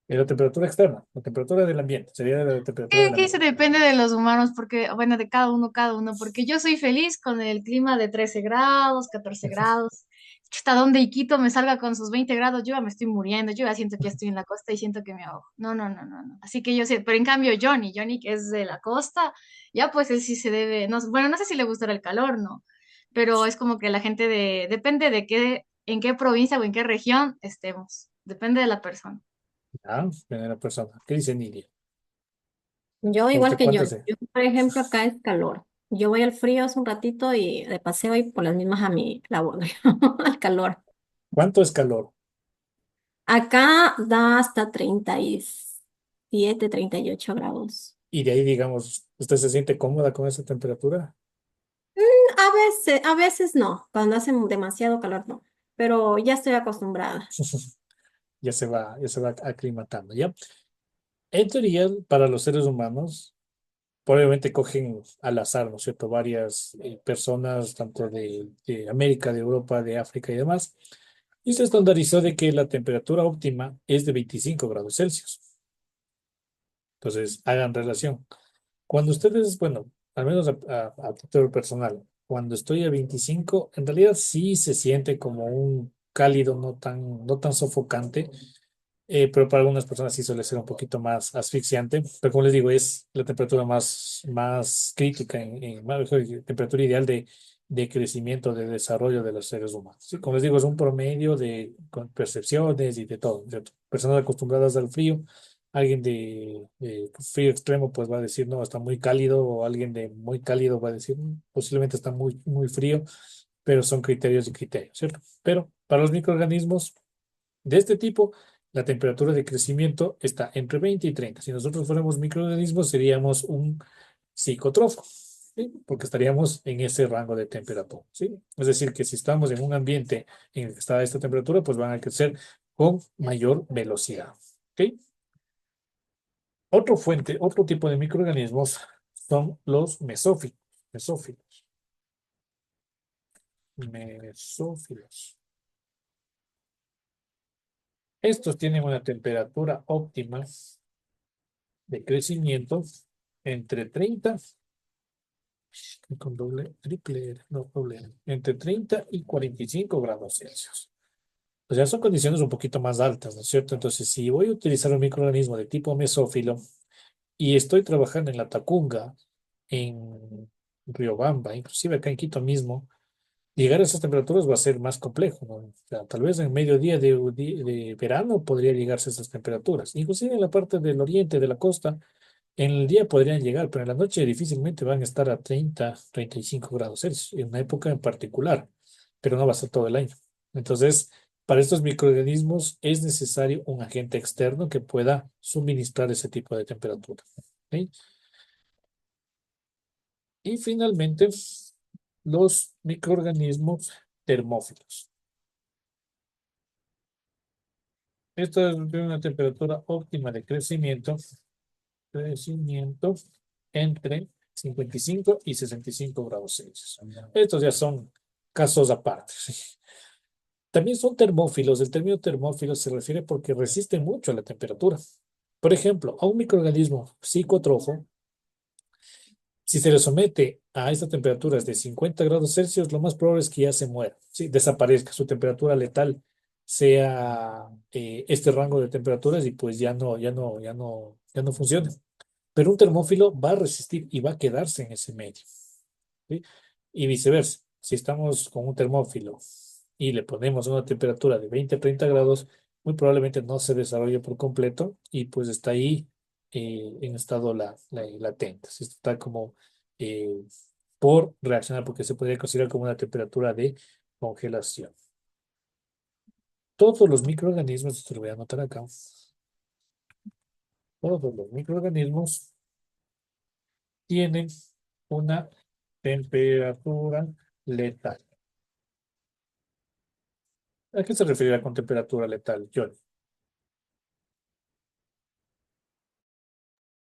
La temperatura externa, la temperatura del ambiente, sería la temperatura del Que se ambiente. depende de los humanos, porque, bueno, de cada uno, porque yo soy feliz con el clima de 13 grados, 14 grados. Hasta donde Iquito me salga con sus 20 grados, yo ya me estoy muriendo, yo ya siento que ya estoy en la costa y siento que me ahogo. No, no, no, no, no. Así que yo sé, pero en cambio Johnny que es de la costa, ya pues él sí se debe, no, bueno, no sé si le gustará el calor, ¿no? Pero es como que la gente depende de qué, en qué provincia o en qué región estemos, depende de la persona. Ah, primera persona. ¿Qué dice Nidia? Yo ¿A igual usted que yo, cuánto sé? yo por ejemplo acá es calor. Yo voy al frío hace un ratito y de paseo y por las mismas a mi labor, al calor. ¿Cuánto es calor? Acá da hasta 37, 38 grados. Y de ahí, digamos, ¿usted se siente cómoda con esa temperatura? A veces no, cuando hace demasiado calor no, pero ya estoy acostumbrada. Ya se va aclimatando, ¿ya? En teoría, para los seres humanos, probablemente cogen al azar, ¿no es cierto? Varias personas, tanto de América, de Europa, de África y demás, y se estandarizó de que la temperatura óptima es de 25 grados Celsius. Entonces, hagan relación. Cuando ustedes, bueno, al menos a título personal, cuando estoy a 25, en realidad sí se siente como un cálido no tan sofocante, pero para algunas personas sí suele ser un poquito más asfixiante. Pero como les digo, es la temperatura más crítica, mejor dicho, temperatura ideal de crecimiento, de desarrollo de los seres humanos. Sí, como les digo, es un promedio de con percepciones y de todo, ¿cierto? Personas acostumbradas al frío, alguien de frío extremo pues va a decir, no, está muy cálido, o alguien de muy cálido va a decir, posiblemente está muy frío, pero son criterios y criterios, ¿cierto? Pero para los microorganismos de este tipo, la temperatura de crecimiento está entre 20 y 30. Si nosotros fuéramos microorganismos, seríamos un psicotrófo, ¿sí? Porque estaríamos en ese rango de temperatura, ¿sí? Es decir, que si estamos en un ambiente en el que está esta temperatura, pues van a crecer con mayor velocidad, ¿ok? Otro tipo de microorganismos son los mesófilos. Mesófilos. Mesófilos. Estos tienen una temperatura óptima de crecimiento entre 30, con doble, triple, no doble, entre 30 y 45 grados Celsius. O sea, son condiciones un poquito más altas, ¿no es cierto? Entonces, si voy a utilizar un microorganismo de tipo mesófilo y estoy trabajando en la Tacunga, en Riobamba, inclusive acá en Quito mismo, llegar a esas temperaturas va a ser más complejo, ¿no? O sea, tal vez en mediodía de verano podría llegarse a esas temperaturas. Inclusive en la parte del oriente, de la costa, en el día podrían llegar, pero en la noche difícilmente van a estar a 35 grados Celsius, en una época en particular, pero no va a ser todo el año. Entonces, para estos microorganismos es necesario un agente externo que pueda suministrar ese tipo de temperatura. ¿Ok? Y finalmente, los microorganismos termófilos. Esto es de una temperatura óptima de crecimiento entre 55 y 65 grados Celsius. Estos ya son casos aparte. ¿Sí? También son termófilos. El término termófilo se refiere porque resisten mucho a la temperatura. Por ejemplo, a un microorganismo psicotrofo, si se le somete a estas temperaturas de 50 grados Celsius, lo más probable es que ya se muera, ¿sí? Desaparezca, su temperatura letal sea este rango de temperaturas y pues ya no funciona. Pero un termófilo va a resistir y va a quedarse en ese medio, ¿sí? Y viceversa, si estamos con un termófilo y le ponemos una temperatura de 20 a 30 grados, muy probablemente no se desarrolle por completo y pues está ahí en estado latente, ¿sí? Está como eh, por reaccionar, porque se podría considerar como una temperatura de congelación. Todos los microorganismos, esto lo voy a anotar acá, todos los microorganismos tienen una temperatura letal. ¿A qué se referirá con temperatura letal, John?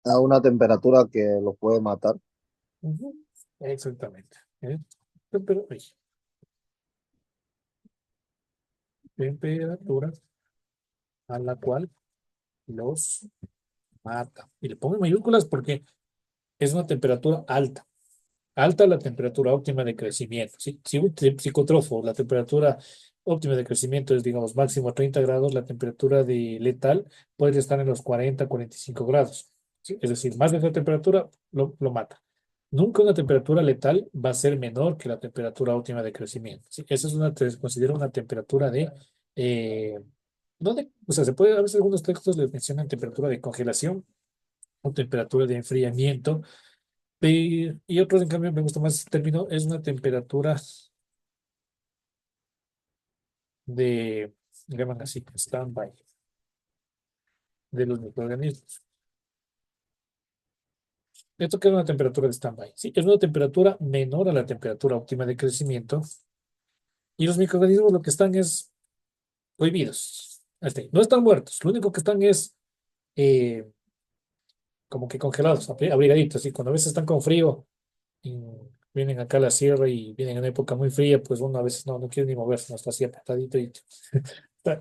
A una temperatura que lo puede matar. Ujú, exactamente. Tempera- ay, temperatura a la cual los mata. Y le pongo en mayúsculas porque es una temperatura alta. Alta la temperatura óptima de crecimiento. Si un psicótrofo, la temperatura óptima de crecimiento es, digamos, máximo 30 grados, la temperatura de letal puede estar en los 45 grados. ¿Sí? Es decir, más de esa temperatura lo mata. Nunca una temperatura letal va a ser menor que la temperatura óptima de crecimiento. ¿Sí? Esa es se considera una temperatura eh, no de, o sea, se puede, a veces algunos textos le mencionan temperatura de congelación o temperatura de enfriamiento, Y otros, en cambio, me gusta más este término, es una temperatura de, llaman así, stand-by de los microorganismos. Esto que es una temperatura de stand-by. Sí, es una temperatura menor a la temperatura óptima de crecimiento y los microorganismos lo que están es prohibidos. No están muertos, lo único que están es eh, como que congelados, abrigaditos, y cuando a veces están con frío, y vienen acá a la sierra y vienen en una época muy fría, pues uno a veces no quiere ni moverse, no está así apretadito y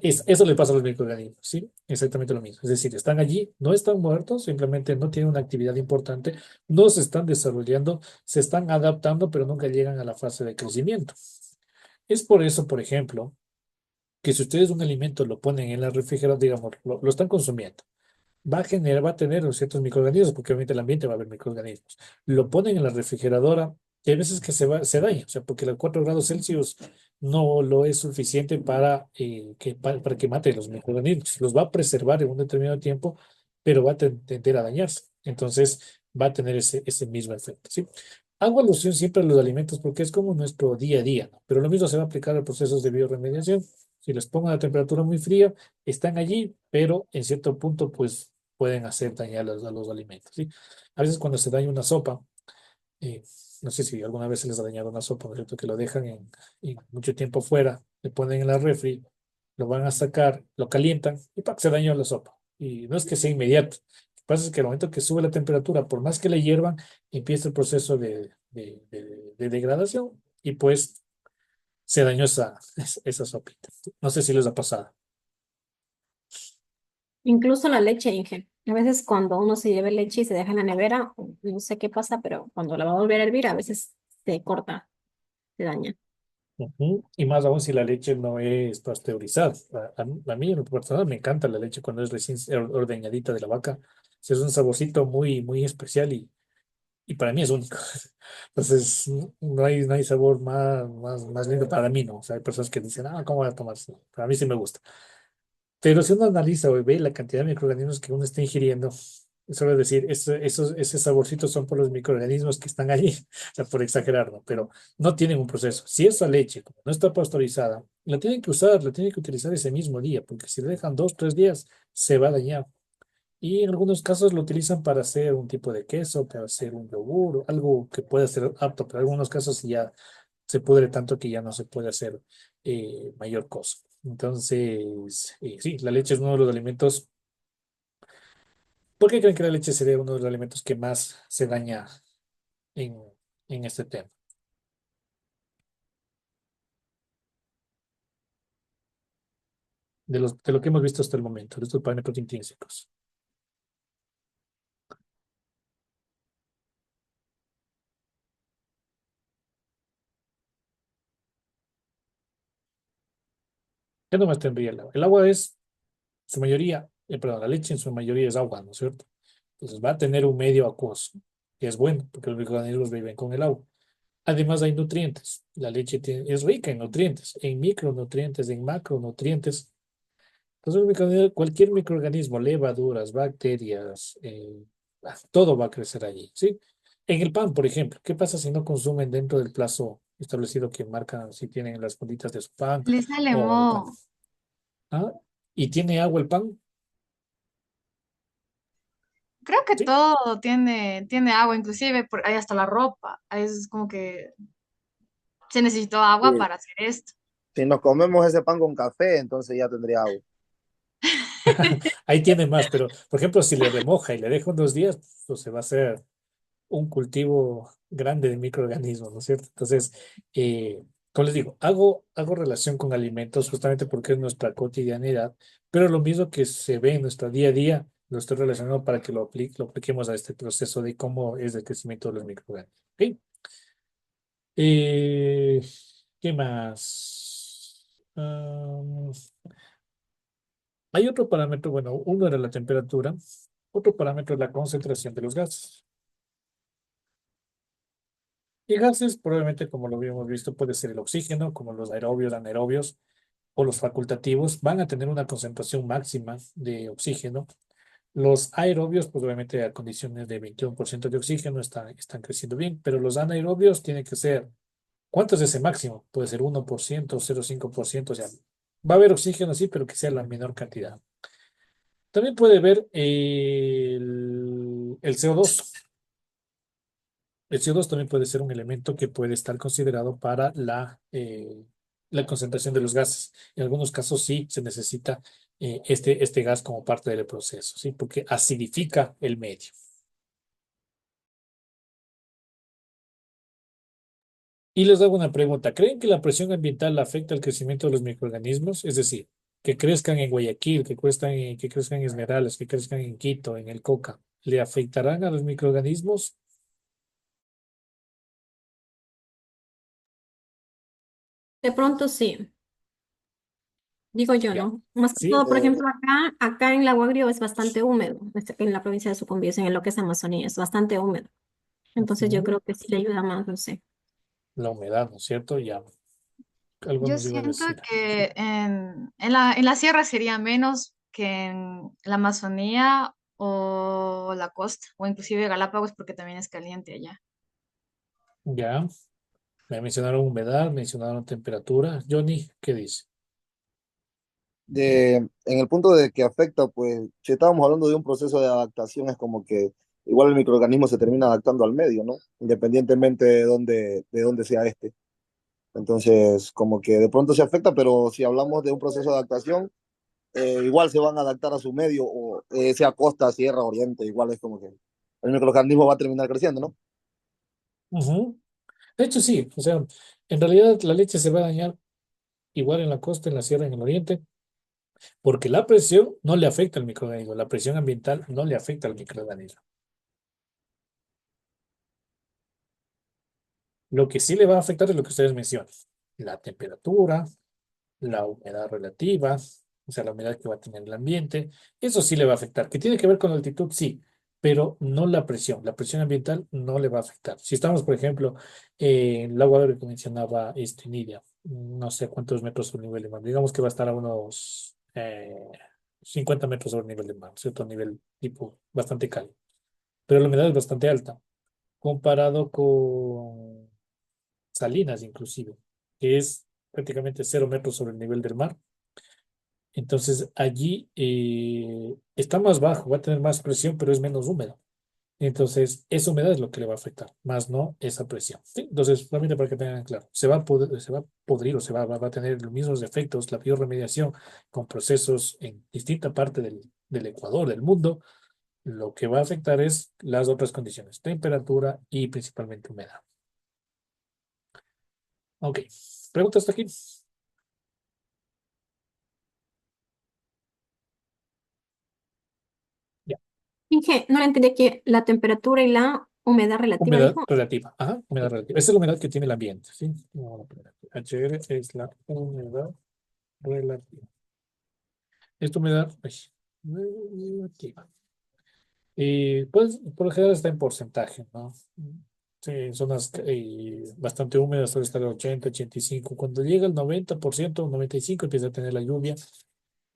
eso le pasa a los microorganismos, ¿sí? Exactamente lo mismo. Es decir, están allí, no están muertos, simplemente no tienen una actividad importante, no se están desarrollando, se están adaptando, pero nunca llegan a la fase de crecimiento. Es por eso, por ejemplo, que si ustedes un alimento lo ponen en la refrigeradora, digamos, lo están consumiendo, va a tener ciertos microorganismos, porque obviamente el ambiente va a haber microorganismos. Lo ponen en la refrigeradora y hay veces que se daña, o sea, porque los 4 grados Celsius no lo es suficiente para que mate los microorganismos. Los va a preservar en un determinado tiempo, pero va a tender a dañarse. Entonces, va a tener ese mismo efecto, ¿sí? Hago alusión siempre a los alimentos porque es como nuestro día a día, ¿no? Pero lo mismo se va a aplicar a procesos de bioremediación. Si les pongo a temperatura muy fría, están allí, pero en cierto punto, pues pueden hacer dañar a los alimentos, ¿sí? A veces cuando se daña una sopa, eh, no sé si alguna vez se les ha dañado una sopa, ¿no es cierto? Que lo dejan en mucho tiempo fuera, le ponen en la refri, lo van a sacar, lo calientan y ¡pac! Se dañó la sopa. Y no es que sea inmediato. Lo que pasa es que al momento que sube la temperatura, por más que le hiervan, empieza el proceso de degradación y pues se dañó esa sopita. No sé si les ha pasado. Incluso la leche, Inge. A veces cuando uno se lleva leche y se deja en la nevera, no sé qué pasa, pero cuando la va a volver a hervir, a veces se corta, se daña. Ujú. Y más aún si la leche no es pasteurizada. A mí en lo personal me encanta la leche cuando es recién ordeñadita de la vaca. Sí, es un saborcito muy, muy especial y para mí es único. Entonces, no hay sabor más lindo para mí, ¿no? O sea, hay personas que dicen, ¿cómo voy a tomar eso? Para mí sí me gusta. Pero si uno analiza o ve la cantidad de microorganismos que uno está ingiriendo, eso es decir, ese saborcito son por los microorganismos que están allí, o sea, por exagerar, ¿no? Pero no tienen un proceso. Si esa leche como no está pasteurizada, la tienen que usar, la tienen que utilizar ese mismo día, porque si la dejan 2, 3 días, se va a dañar. Y en algunos casos lo utilizan para hacer un tipo de queso, para hacer un yogur, o algo que pueda ser apto, pero en algunos casos ya se pudre tanto que ya no se puede hacer mayor cosa. Entonces, sí, la leche es uno de los alimentos. ¿Por qué creen que la leche sería uno de los alimentos que más se daña en, en este tema? De lo que hemos visto hasta el momento, de estos parámetros intrínsecos. ¿Qué nomás tendría el agua? El agua es, su mayoría, perdón, la leche en su mayoría es agua, ¿no es cierto? Entonces va a tener un medio acuoso, que es bueno, porque los microorganismos viven con el agua. Además hay nutrientes. La leche es rica en nutrientes, en micronutrientes, en macronutrientes. Entonces, cualquier microorganismo, levaduras, bacterias, todo va a crecer allí, ¿sí? En el pan, por ejemplo, ¿qué pasa si no consumen dentro del plazo establecido que marcan si tienen las bolitas de su pan Le sale o el pan? moho. ¿Ah? ¿Y tiene agua el pan? Creo que Sí. todo tiene agua, inclusive por ahí hasta la ropa. Es como que se necesitó agua Sí. para hacer esto. Si nos comemos ese pan con café, entonces ya tendría agua. Ahí tiene más, pero por ejemplo, si le remoja y le deja unos días, pues se va a hacer un cultivo grande de microorganismos, ¿no es cierto? Entonces, como les digo, hago relación con alimentos justamente porque es nuestra cotidianidad, pero lo mismo que se ve en nuestro día a día, lo estoy relacionando para que lo apliquemos a este proceso de cómo es el crecimiento de los microorganismos. ¿Ok? Eh, ¿Qué más? Hay otro parámetro, bueno, uno era la temperatura, otro parámetro es la concentración de los gases. Y gases, probablemente, como lo habíamos visto, puede ser el oxígeno, como los aerobios, anaerobios o los facultativos, van a tener una concentración máxima de oxígeno. Los aerobios, pues obviamente a condiciones de 21% de oxígeno están creciendo bien, pero los anaerobios tienen que ser, ¿cuánto es ese máximo? Puede ser 1%, 0,5%, o sea, va a haber oxígeno, sí, pero que sea la menor cantidad. También puede ver el CO2. El CO2 también puede ser un elemento que puede estar considerado para la concentración de los gases. En algunos casos sí se necesita este gas como parte del proceso, ¿sí? Porque acidifica el medio. Y les hago una pregunta. ¿Creen que la presión ambiental afecta el crecimiento de los microorganismos? Es decir, que crezcan en Guayaquil, que crezcan en Esmeraldas, que crezcan en Quito, en el Coca, ¿le afectarán a los microorganismos? De pronto sí, digo yo, Ya. ¿no? Más que ¿Sí? todo, por ejemplo, acá en la Guagrio es bastante húmedo, en la provincia de Sucumbíos, en lo que es Amazonía, es bastante húmedo. Entonces yo Ujú. creo que sí le ayuda más, no sé. La humedad, ¿no es cierto? Ya. Algo Yo nos iba a siento decir. que en la sierra sería menos que en la Amazonía o la costa, o inclusive Galápagos, porque también es caliente allá. Ya. Me mencionaron humedad, mencionaron temperatura. Johnny, ¿qué dice? En el punto de que afecta, pues, si estábamos hablando de un proceso de adaptación, es como que igual el microorganismo se termina adaptando al medio, ¿no? Independientemente de dónde sea este. Entonces, como que de pronto se afecta, pero si hablamos de un proceso de adaptación, igual se van a adaptar a su medio, o sea costa, sierra, oriente, igual es como que el microorganismo va a terminar creciendo, ¿no? Ujú. De hecho, sí. O sea, en realidad la leche se va a dañar igual en la costa, en la sierra, en el oriente, porque la presión no le afecta al microorganismo. La presión ambiental no le afecta al microorganismo. Lo que sí le va a afectar es lo que ustedes mencionan. La temperatura, la humedad relativa, o sea, la humedad que va a tener el ambiente, eso sí le va a afectar. ¿Que tiene que ver con la altitud? Sí, pero no la presión. La presión ambiental no le va a afectar. Si estamos, por ejemplo, en el agua que mencionaba Nidia, no sé cuántos metros sobre el nivel del mar, digamos que va a estar a unos 50 metros sobre el nivel del mar, ¿cierto? A nivel tipo bastante cálido, pero la humedad es bastante alta, comparado con Salinas inclusive, que es prácticamente 0 metros sobre el nivel del mar. Entonces allí está más bajo, va a tener más presión, pero es menos húmedo. Entonces, esa humedad es lo que le va a afectar, más no esa presión. ¿Sí? Entonces, solamente para que tengan claro, se va a podrir o va a tener los mismos efectos la bioremediación con procesos en distinta parte del Ecuador, del mundo. Lo que va a afectar es las otras condiciones, temperatura y principalmente humedad. Ok, ¿preguntas hasta aquí? Ya. Inge, no le entendí que la temperatura y la humedad relativa, Humedad dijo. relativa. Ajá, humedad relativa. Esa es la humedad que tiene el ambiente, ¿sí? Vamos a poner aquí. HR es la humedad relativa. Esta humedad relativa. Y pues por lo general está en porcentaje, ¿no? Sí, en zonas bastante húmedas suele estar el 80, 85. Cuando llega el 90%, 95% empieza a tener la lluvia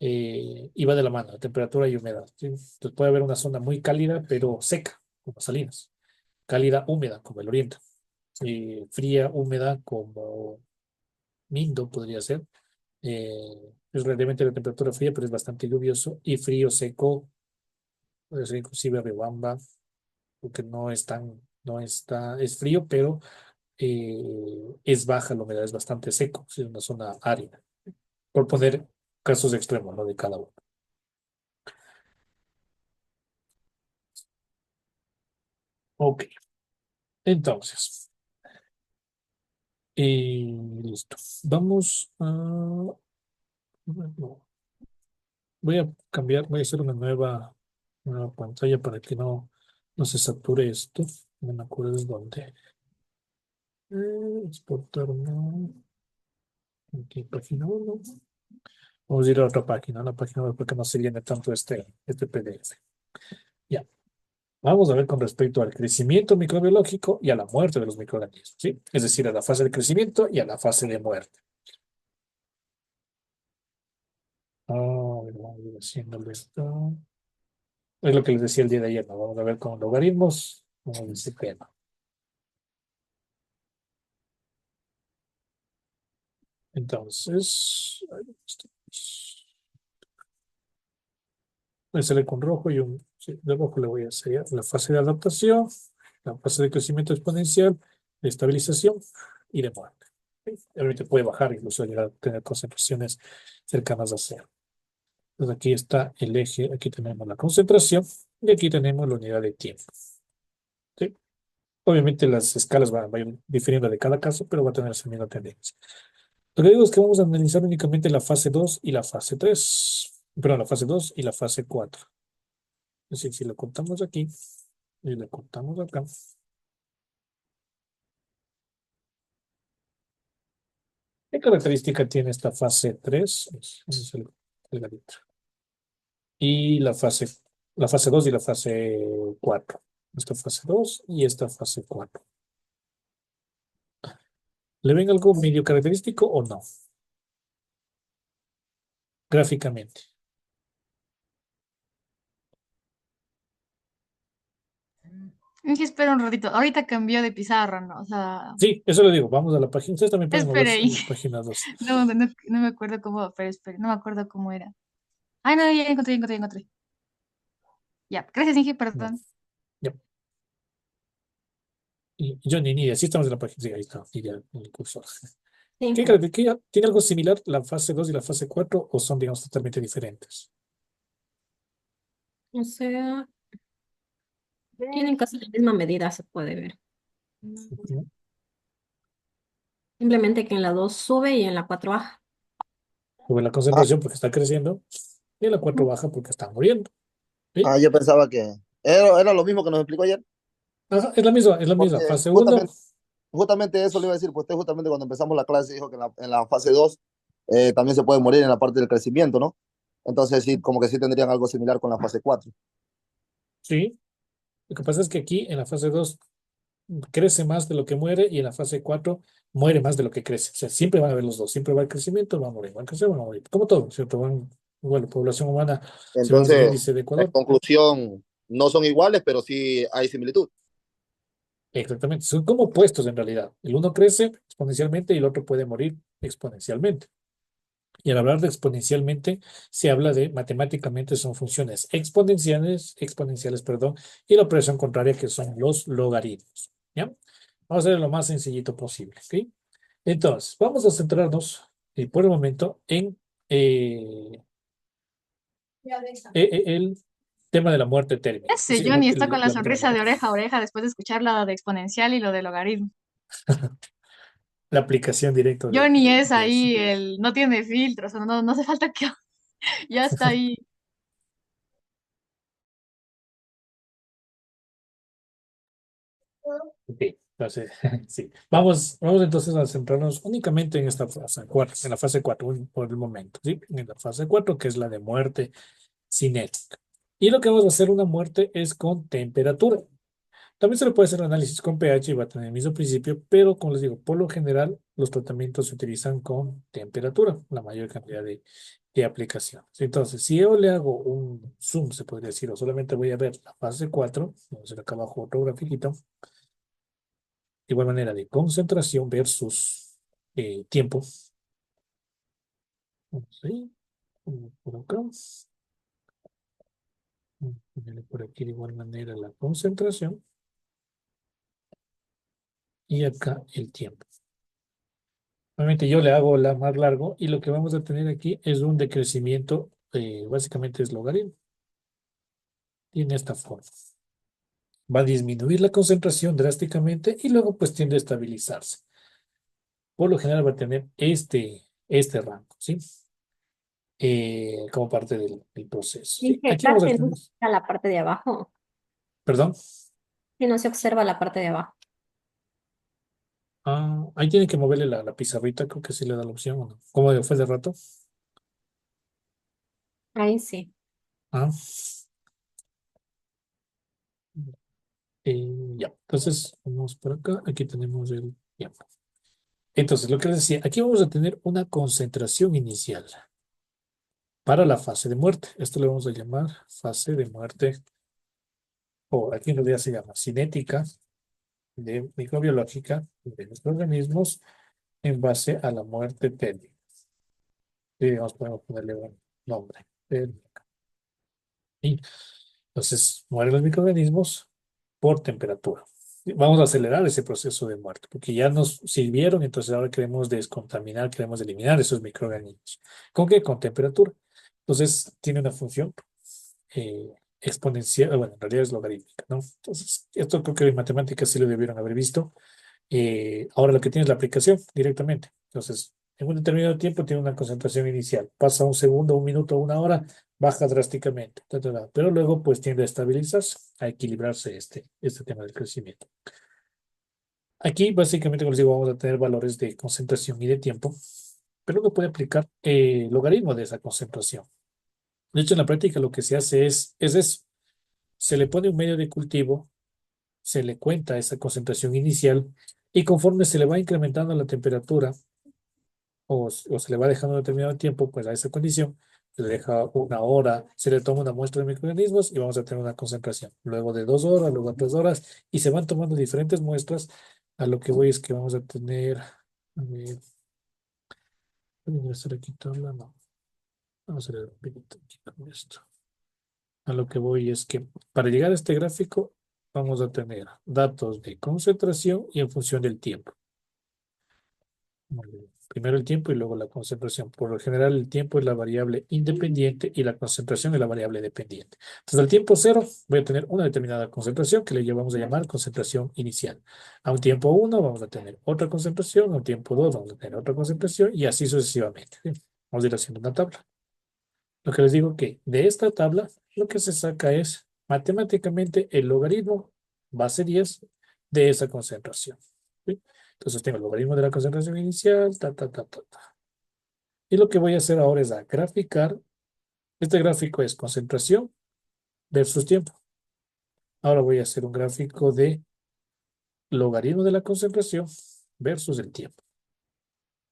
y va de la mano, temperatura y humedad, ¿sí? Entonces puede haber una zona muy cálida, pero seca, como Salinas. Cálida, húmeda, como el oriente. Fría, húmeda, como Mindo podría ser. Es relativamente la temperatura fría, pero es bastante lluvioso. Y frío, seco, puede ser inclusive Riobamba, porque es frío, pero es baja la humedad, es bastante seco, es una zona árida. Por poner casos extremos, ¿no? De cada uno. Ok, entonces, listo. Vamos a... no, voy a cambiar, voy a hacer una nueva pantalla para que no se sature esto. No me acuerdo es dónde. Exportar, no. Aquí, página 1. Vamos a ir a otra página, a la página web porque no se llene tanto este PDF. Ya. Vamos a ver con respecto al crecimiento microbiológico y a la muerte de los microorganismos, ¿sí? Es decir, a la fase de crecimiento y a la fase de muerte. Ah, vamos a ir haciéndolo esto. Es lo que les decía el día de ayer, ¿no? Vamos a ver con logaritmos, como disciplina. Entonces, ahí estamos. Voy a hacerle con rojo y un, sí, de rojo le voy a hacer ya la fase de adaptación, la fase de crecimiento exponencial, de estabilización y de muerte. ¿Sí? Ahorita puede bajar, incluso llegar a tener concentraciones cercanas a cero. Entonces aquí está el eje, aquí tenemos la concentración y aquí tenemos la unidad de tiempo. ¿Sí? Obviamente las escalas van a ir difiriendo de cada caso, pero va a tener esa misma tendencia. Lo que digo es que vamos a analizar únicamente la fase 2 y la fase 3. Perdón, la fase 2 y la fase 4. Es decir, si lo contamos aquí y lo contamos acá, ¿qué característica tiene esta fase 3? Ese es el gatito. Y la fase 2 y la fase 4. Esta fase 2 y esta fase 4. ¿Le ven algo medio característico o no? Gráficamente. Dije, espera un ratito. Ahorita cambió de pizarra, ¿no? O sea, Sí, eso lo digo. Vamos a la página. Ustedes también pueden moverse espere. en la página 2. No me acuerdo cómo, pero espere, no me acuerdo cómo era. Ay, no, ya encontré, encontré, encontré. Ya, gracias, Inge, No, perdón. ya. Y yo ni idea. Sí estamos en la página. Sí, ahí está. Y ya, en el curso. ¿Qué Cinco. característica? ¿Tiene algo similar la fase 2 y la fase 4 o son, digamos, totalmente diferentes? O sea, tienen casi la misma medida, se puede ver. Ujú. Simplemente que en la 2 sube y en la 4 baja. Sube la Ah, concentración porque está creciendo y la 4 baja porque está muriendo. ¿Sí? yo pensaba que era lo mismo que nos explicó ayer, Ajá, es la misma, es la porque misma. Fase uno. justamente eso le iba a decir, pues usted justamente cuando empezamos la clase dijo que en la fase 2 también se puede morir en la parte del crecimiento, ¿no? Entonces sí, como que sí tendrían algo similar con la fase 4. Sí. Lo que pasa es que aquí en la fase 2 crece más de lo que muere y en la fase 4 muere más de lo que crece. O sea, siempre van a haber los dos. Siempre va el crecimiento, va a morir. Va a crecer, va a morir. Como todo, ¿cierto? Igual la población humana, si vemos el Entonces, índice de en Ecuador, conclusión, no son iguales, pero sí hay similitud. exactamente, son como opuestos en realidad. El uno crece exponencialmente y el otro puede morir exponencialmente. Y al hablar de exponencialmente, se habla de matemáticamente son funciones exponenciales, perdón, y la operación contraria que son los logaritmos. ¿Ya? Vamos a hacer lo más sencillito posible. ¿Ok? Entonces, vamos a centrarnos por el momento en el tema de la muerte térmica. Es Ese decir, Johnny está con la la muerte sonrisa de matemática. oreja a oreja después de escuchar la de exponencial y lo de logaritmo. La aplicación directa Johnny es de eso. ahí, el, no tiene filtros, no hace falta que ya está ahí. Ok, entonces, sí. Vamos entonces a centrarnos únicamente en esta fase 4, en la fase 4 por el momento, ¿sí? En la fase 4 que es la de muerte cinética. Y lo que vamos a hacer una muerte es con temperatura. También se le puede hacer análisis con pH y va a tener el mismo principio, pero como les digo, por lo general los tratamientos se utilizan con temperatura, la mayor cantidad de aplicaciones. Entonces, si yo le hago un zoom, se podría decir, o solamente voy a ver la fase 4, vamos a hacer acá abajo otro grafiquito, de igual manera de concentración versus tiempo. ¿Sí? Por acá. Ponerle por aquí de igual manera la concentración y acá el tiempo. Nuevamente yo le hago la más largo y lo que vamos a tener aquí es un decrecimiento, básicamente es logaritmo. Tiene esta forma. Va a disminuir la concentración drásticamente y luego pues tiende a estabilizarse. Por lo general va a tener este rango, ¿sí? Como parte del proceso. ¿Sí? Dije, Aquí vamos a casi no tener, se observa la parte de abajo. perdón. Si no se observa la parte de abajo. Ah, ahí tiene que moverle la pizarrita, creo que sí le da la opción, ¿o no? ¿Cómo fue de rato? Ahí sí. Ah, ya. Entonces, vamos por acá. Aquí tenemos el tiempo. Entonces, lo que les decía, aquí vamos a tener una concentración inicial. para la fase de muerte. Esto le vamos a llamar fase de muerte, o aquí en realidad se llama cinética de microbiológica de los organismos en base a la muerte térmica. Y digamos, podemos ponerle un nombre. Térmica. Y entonces mueren los microorganismos por temperatura. Vamos a acelerar ese proceso de muerte, porque ya nos sirvieron, entonces ahora queremos descontaminar, queremos eliminar esos microorganismos. ¿Con qué? Con temperatura. Entonces tiene una función exponencial, bueno, en realidad es logarítmica, ¿no? Entonces, esto creo que en matemáticas sí lo debieron haber visto. Ahora lo que tiene es la aplicación directamente. Entonces, en un determinado tiempo tiene una concentración inicial. Pasa un segundo, un minuto, una hora, baja drásticamente. Ta, ta, ta. Pero luego pues tiende a estabilizarse, a equilibrarse este tema del crecimiento. Aquí básicamente, como les digo, vamos a tener valores de concentración y de tiempo, pero uno puede aplicar logaritmo de esa concentración. De hecho, en la práctica lo que se hace es eso. Se le pone un medio de cultivo, se le cuenta esa concentración inicial y conforme se le va incrementando la temperatura o se le va dejando determinado tiempo, pues a esa condición, se le deja una hora, se le toma una muestra de microorganismos y vamos a tener una concentración. Luego de 2 horas, luego a 3 horas y se van tomando diferentes muestras. A lo que voy es que vamos a tener, a ver, ¿puedo ingresar aquí tabla? No, vamos a hacer rapidito aquí con esto. A lo que voy es que para llegar a este gráfico vamos a tener datos de concentración y en función del tiempo. Muy bien. Primero el tiempo y luego la concentración. Por lo general el tiempo es la variable independiente y la concentración es la variable dependiente. Entonces al tiempo cero voy a tener una determinada concentración que le vamos a llamar concentración inicial. A un tiempo uno vamos a tener otra concentración, a un tiempo dos vamos a tener otra concentración y así sucesivamente. Bien, vamos a ir haciendo una tabla. Lo que les digo que de esta tabla lo que se saca es matemáticamente el logaritmo base 10 de esa concentración. ¿Sí? Entonces tengo el logaritmo de la concentración inicial, ta, ta, ta, ta, ta. Y lo que voy a hacer ahora es a graficar. Este gráfico es concentración versus tiempo. Ahora voy a hacer un gráfico de logaritmo de la concentración versus el tiempo.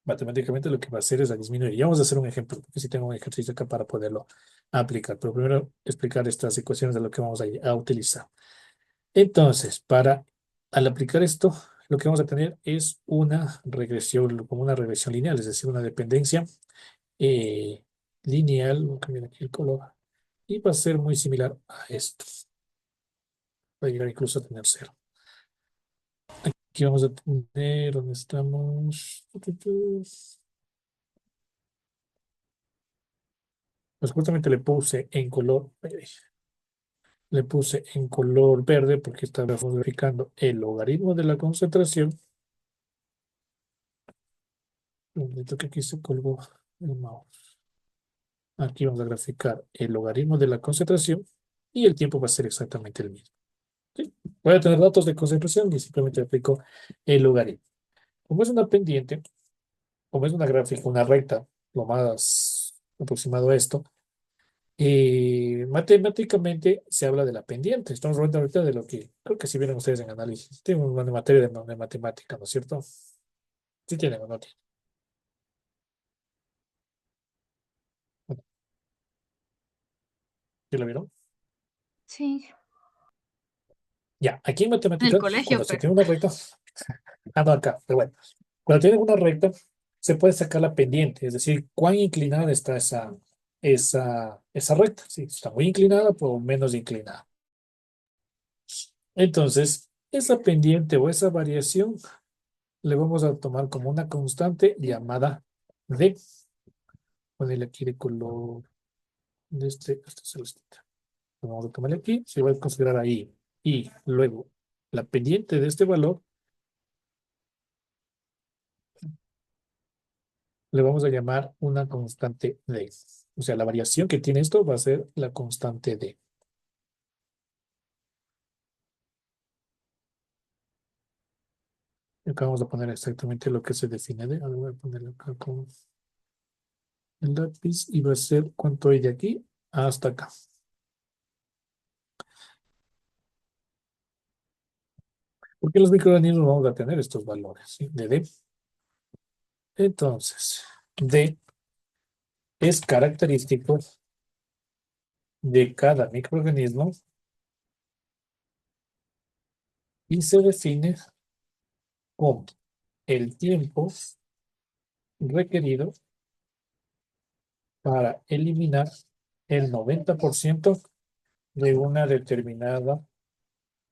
Matemáticamente lo que va a hacer es a disminuir. Y vamos a hacer un ejemplo, porque si tengo un ejercicio acá para poderlo aplicar. Pero primero explicar estas ecuaciones de lo que vamos a utilizar. Entonces, al aplicar esto, lo que vamos a tener es una regresión, como una regresión lineal, es decir, una dependencia eh, lineal. Voy a cambiar aquí el color. Y va a ser muy similar a esto. Va a llegar incluso a tener cero. Aquí vamos a tener, ¿dónde estamos? Pues justamente le puse en color verde porque estaba verificando el logaritmo de la concentración. Un momento que aquí se colgó el mouse. Aquí vamos a graficar el logaritmo de la concentración y el tiempo va a ser exactamente el mismo. ¿Sí? Voy a tener datos de concentración y simplemente aplico el logaritmo. Como es una pendiente, como es una gráfica, una recta, lo más aproximado a esto, matemáticamente se habla de la pendiente. Estamos hablando ahorita de lo que creo que si vieron ustedes en análisis. Tienen una materia de matemática, ¿no es cierto? Sí tienen o no tienen. ¿Sí lo vieron? Sí, Ya, aquí en en el matemáticas, colegio, cuando se pero tiene una recta, no acá, pero bueno, cuando tienen una recta, se puede sacar la pendiente, es decir, cuán inclinada está esa recta. Si está muy inclinada o menos inclinada. Entonces, esa pendiente o esa variación le vamos a tomar como una constante llamada D. Ponerle aquí de color de este celestito. Vamos a tomarle aquí, se va a considerar ahí. Y luego, la pendiente de este valor le vamos a llamar una constante D. O sea, la variación que tiene esto va a ser la constante D. Acá vamos a poner exactamente lo que se define de. Ahora voy a ponerlo acá con el lápiz y va a ser cuánto hay de aquí hasta acá. Porque los microorganismos vamos a tener estos valores, ¿sí? De D. Entonces, D es característico de cada microorganismo y se define como el tiempo requerido para eliminar el 90% de una determinada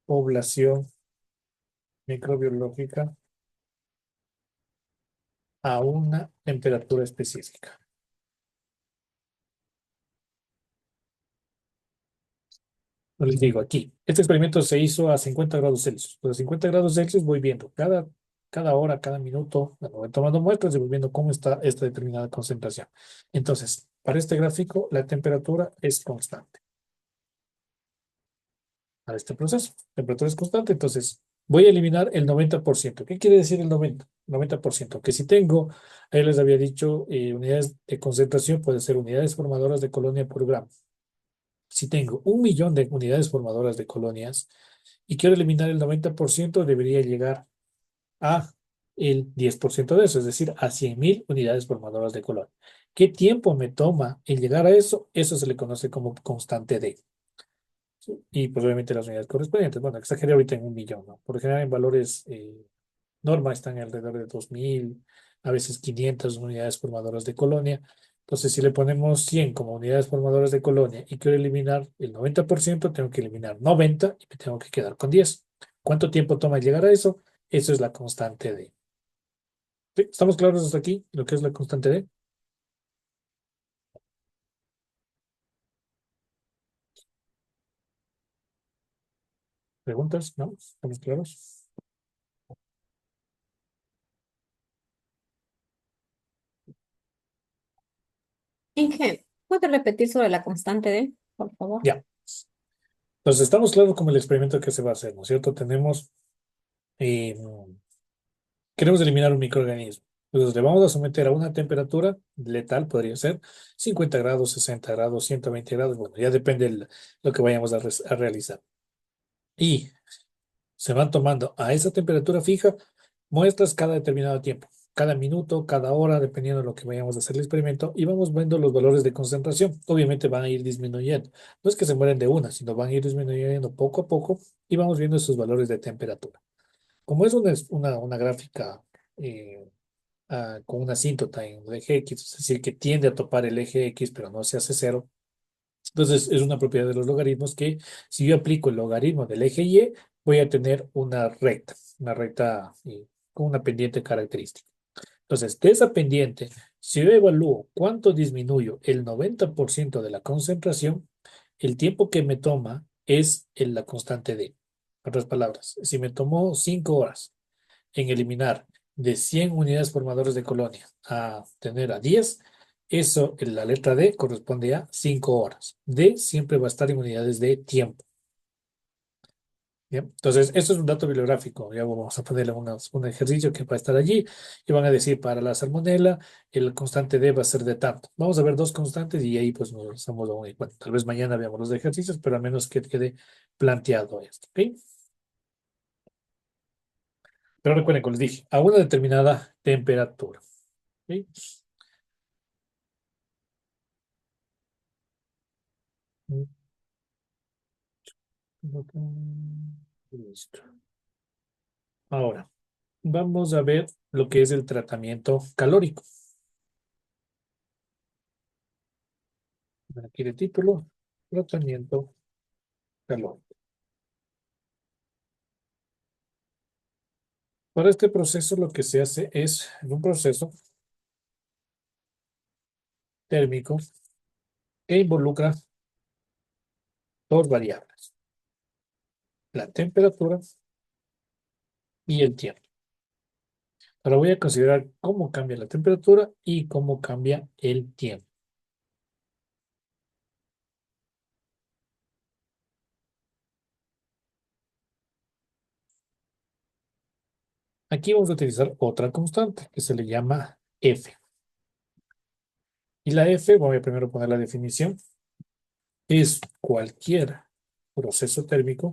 población microbiológica a una temperatura específica. Les digo aquí, este experimento se hizo a 50 grados Celsius. Pues a 50 grados Celsius voy viendo cada hora, cada minuto, bueno, voy tomando muestras y voy viendo cómo está esta determinada concentración. Entonces, para este gráfico, la temperatura es constante. Para este proceso, la temperatura es constante, entonces voy a eliminar el 90%. ¿Qué quiere decir el 90%? Que si tengo, ahí les había dicho, unidades de concentración, puede ser unidades formadoras de colonia por gramo. Si tengo 1 millón de unidades formadoras de colonias y quiero eliminar el 90%, debería llegar a el 10% de eso, es decir, a 100.000 unidades formadoras de colonia. ¿Qué tiempo me toma el llegar a eso? Eso se le conoce como constante D. ¿Sí? Y pues obviamente las unidades correspondientes. Bueno, exageré ahorita en 1 millón, ¿no? Por lo general en valores norma están alrededor de 2.000, a veces 500 unidades formadoras de colonia. Entonces, si le ponemos 100 como unidades formadoras de colonia y quiero eliminar el 90%, tengo que eliminar 90 y me tengo que quedar con 10. ¿Cuánto tiempo toma llegar a eso? Eso es la constante D. ¿Sí? ¿Estamos claros hasta aquí? Lo que es la constante D. ¿Preguntas? ¿No? ¿Estamos claros? Inge, ¿puedes repetir sobre la constante D, por favor? Ya. Entonces, estamos claros como el experimento que se va a hacer, ¿no es cierto? Tenemos eh, queremos eliminar un microorganismo. Entonces le vamos a someter a una temperatura letal, podría ser 50 grados, 60 grados, 120 grados. Bueno, ya depende lo que vayamos a realizar. Y se van tomando a esa temperatura fija muestras cada determinado tiempo, cada minuto, cada hora, dependiendo de lo que vayamos a hacer el experimento, y vamos viendo los valores de concentración. Obviamente van a ir disminuyendo. No es que se mueren de una, sino van a ir disminuyendo poco a poco y vamos viendo esos valores de temperatura. Como es una gráfica con una asíntota en el eje X, es decir, que tiende a topar el eje X, pero no se hace cero. Entonces, es una propiedad de los logaritmos que si yo aplico el logaritmo del eje Y, voy a tener una recta con una pendiente característica. Entonces, de esa pendiente, si yo evalúo cuánto disminuyo el 90% de la concentración, el tiempo que me toma es la constante D. En otras palabras, si me tomó 5 horas en eliminar de 100 unidades formadoras de colonia a tener a 10, eso en la letra D corresponde a 5 horas. D siempre va a estar en unidades de tiempo. ¿Bien? Entonces, esto es un dato bibliográfico. Ya vamos a ponerle un ejercicio que va a estar allí y van a decir para la salmonela, el constante D va a ser de tanto. Vamos a ver dos constantes y ahí pues nos estamos a un. Bueno, tal vez mañana veamos los ejercicios, pero al menos que quede planteado esto. ¿Ok? Pero recuerden, como les dije, a una determinada temperatura. ¿Ok? Listo. Ahora, vamos a ver lo que es el tratamiento calórico. Aquí de título, tratamiento calórico. Para este proceso lo que se hace es, en un proceso térmico que involucra dos variables, la temperatura y el tiempo. Ahora voy a considerar cómo cambia la temperatura y cómo cambia el tiempo. Aquí vamos a utilizar otra constante que se le llama F. Y la F, voy a primero poner la definición, es cualquier proceso térmico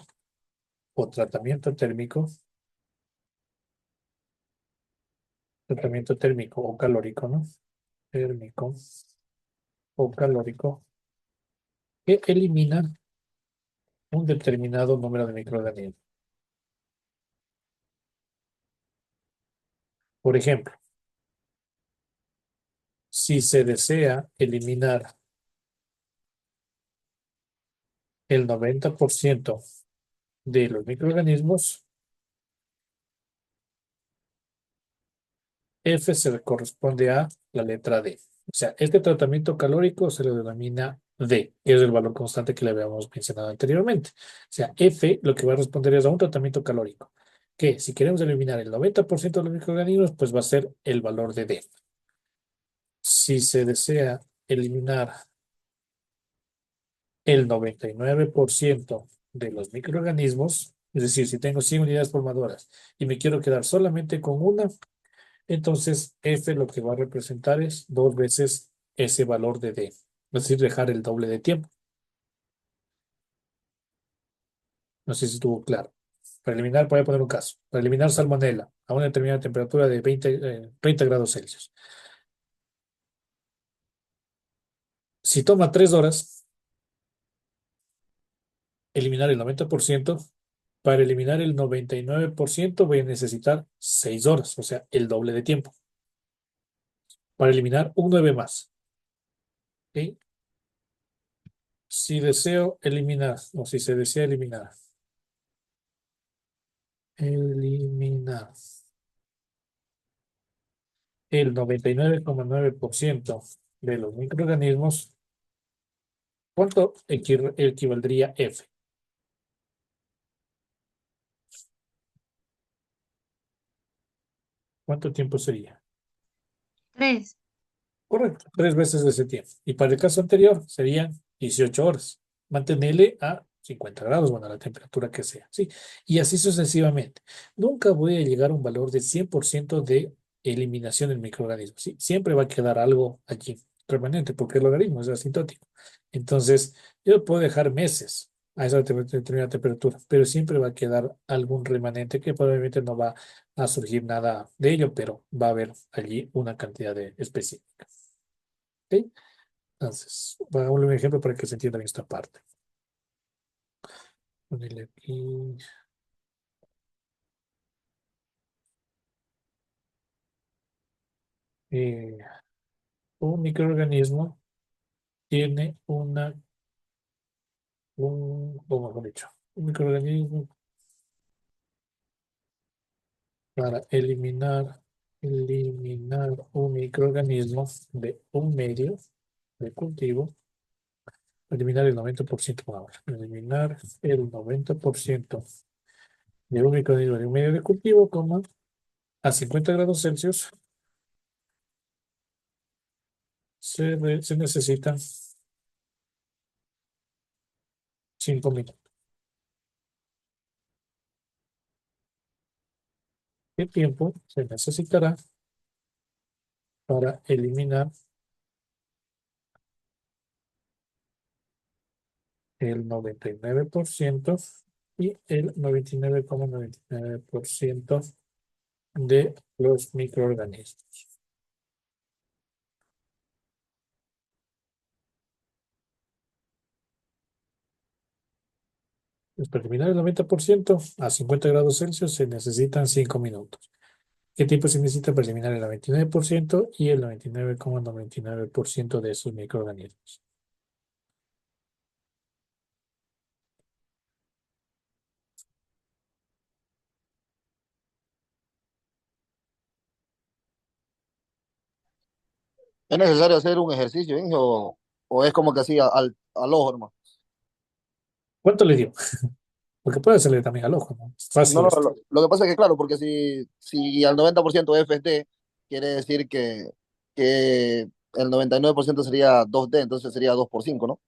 o tratamiento térmico o calórico, ¿no? Térmico o calórico que elimina un determinado número de microorganismos. Por ejemplo, si se desea eliminar el 90% de los microorganismos, F se le corresponde a la letra D. O sea, este tratamiento calórico se le denomina D, que es el valor constante que le habíamos mencionado anteriormente. O sea, F lo que va a responder es a un tratamiento calórico, que si queremos eliminar el 90% de los microorganismos, pues va a ser el valor de D. Si se desea eliminar el 99% de los microorganismos, es decir, si tengo 100 unidades formadoras y me quiero quedar solamente con una, entonces F lo que va a representar es dos veces ese valor de D, es decir, dejar el doble de tiempo. No sé si estuvo claro. Para eliminar, voy a poner un caso. Para eliminar salmonela a una determinada temperatura de 30 grados Celsius. Si toma 3 horas, eliminar el 90%, para eliminar el 99% voy a necesitar 6 horas, o sea, el doble de tiempo. Para eliminar un 9 más. ¿Ok? Si deseo eliminar, o si se desea eliminar el 99,9% de los microorganismos, ¿cuánto equivaldría F? ¿Cuánto tiempo sería? 3. Correcto, 3 veces ese tiempo. Y para el caso anterior serían 18 horas. Mantenerle a 50 grados, bueno, a la temperatura que sea, ¿sí? Y así sucesivamente. Nunca voy a llegar a un valor de 100% de eliminación del microorganismo, ¿sí? Siempre va a quedar algo allí permanente porque el logaritmo es asintótico. Entonces, yo puedo dejar meses a esa determinada temperatura, pero siempre va a quedar algún remanente que probablemente no va a surgir nada de ello, pero va a haber allí una cantidad de específica. ¿Ok? Entonces, voy a dar un ejemplo para que se entienda bien esta parte. Ponele aquí. eh, un microorganismo tiene o mejor dicho, un microorganismo para eliminar un microorganismo de un medio de cultivo, eliminar el 90%, ahora, eliminar el 90% de un microorganismo de un medio de cultivo, a 50 grados Celsius, se necesitan 5 minutos. ¿Qué tiempo se necesitará para eliminar el 99% y el 99,99% de los microorganismos? Pues para eliminar el 90% a 50 grados Celsius se necesitan 5 minutos. ¿Qué tiempo se necesita para eliminar el 99% y el 99,99% de esos microorganismos? ¿Es necesario hacer un ejercicio, Inge, o es como que así al ojo, hermano? ¿Cuánto le dio? Porque puede hacerle también al ojo, ¿no? Es No, fácil no, esto. lo que pasa es que, claro, porque si al 90% F es D, quiere decir que el 99% sería 2D, entonces sería 2 por 5, ¿no?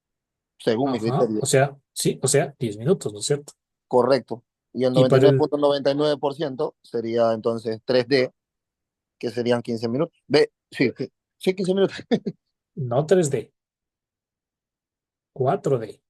Según mi Ajá, criterio. o sea, sí, o sea, 10 minutos, ¿no es cierto? Correcto. Y el Y noventa y para nueve el, punto noventa y nueve por ciento sería entonces 3D, que serían 15 minutos. B, sí, sí, sí, 15 minutos. no 3D, 4D.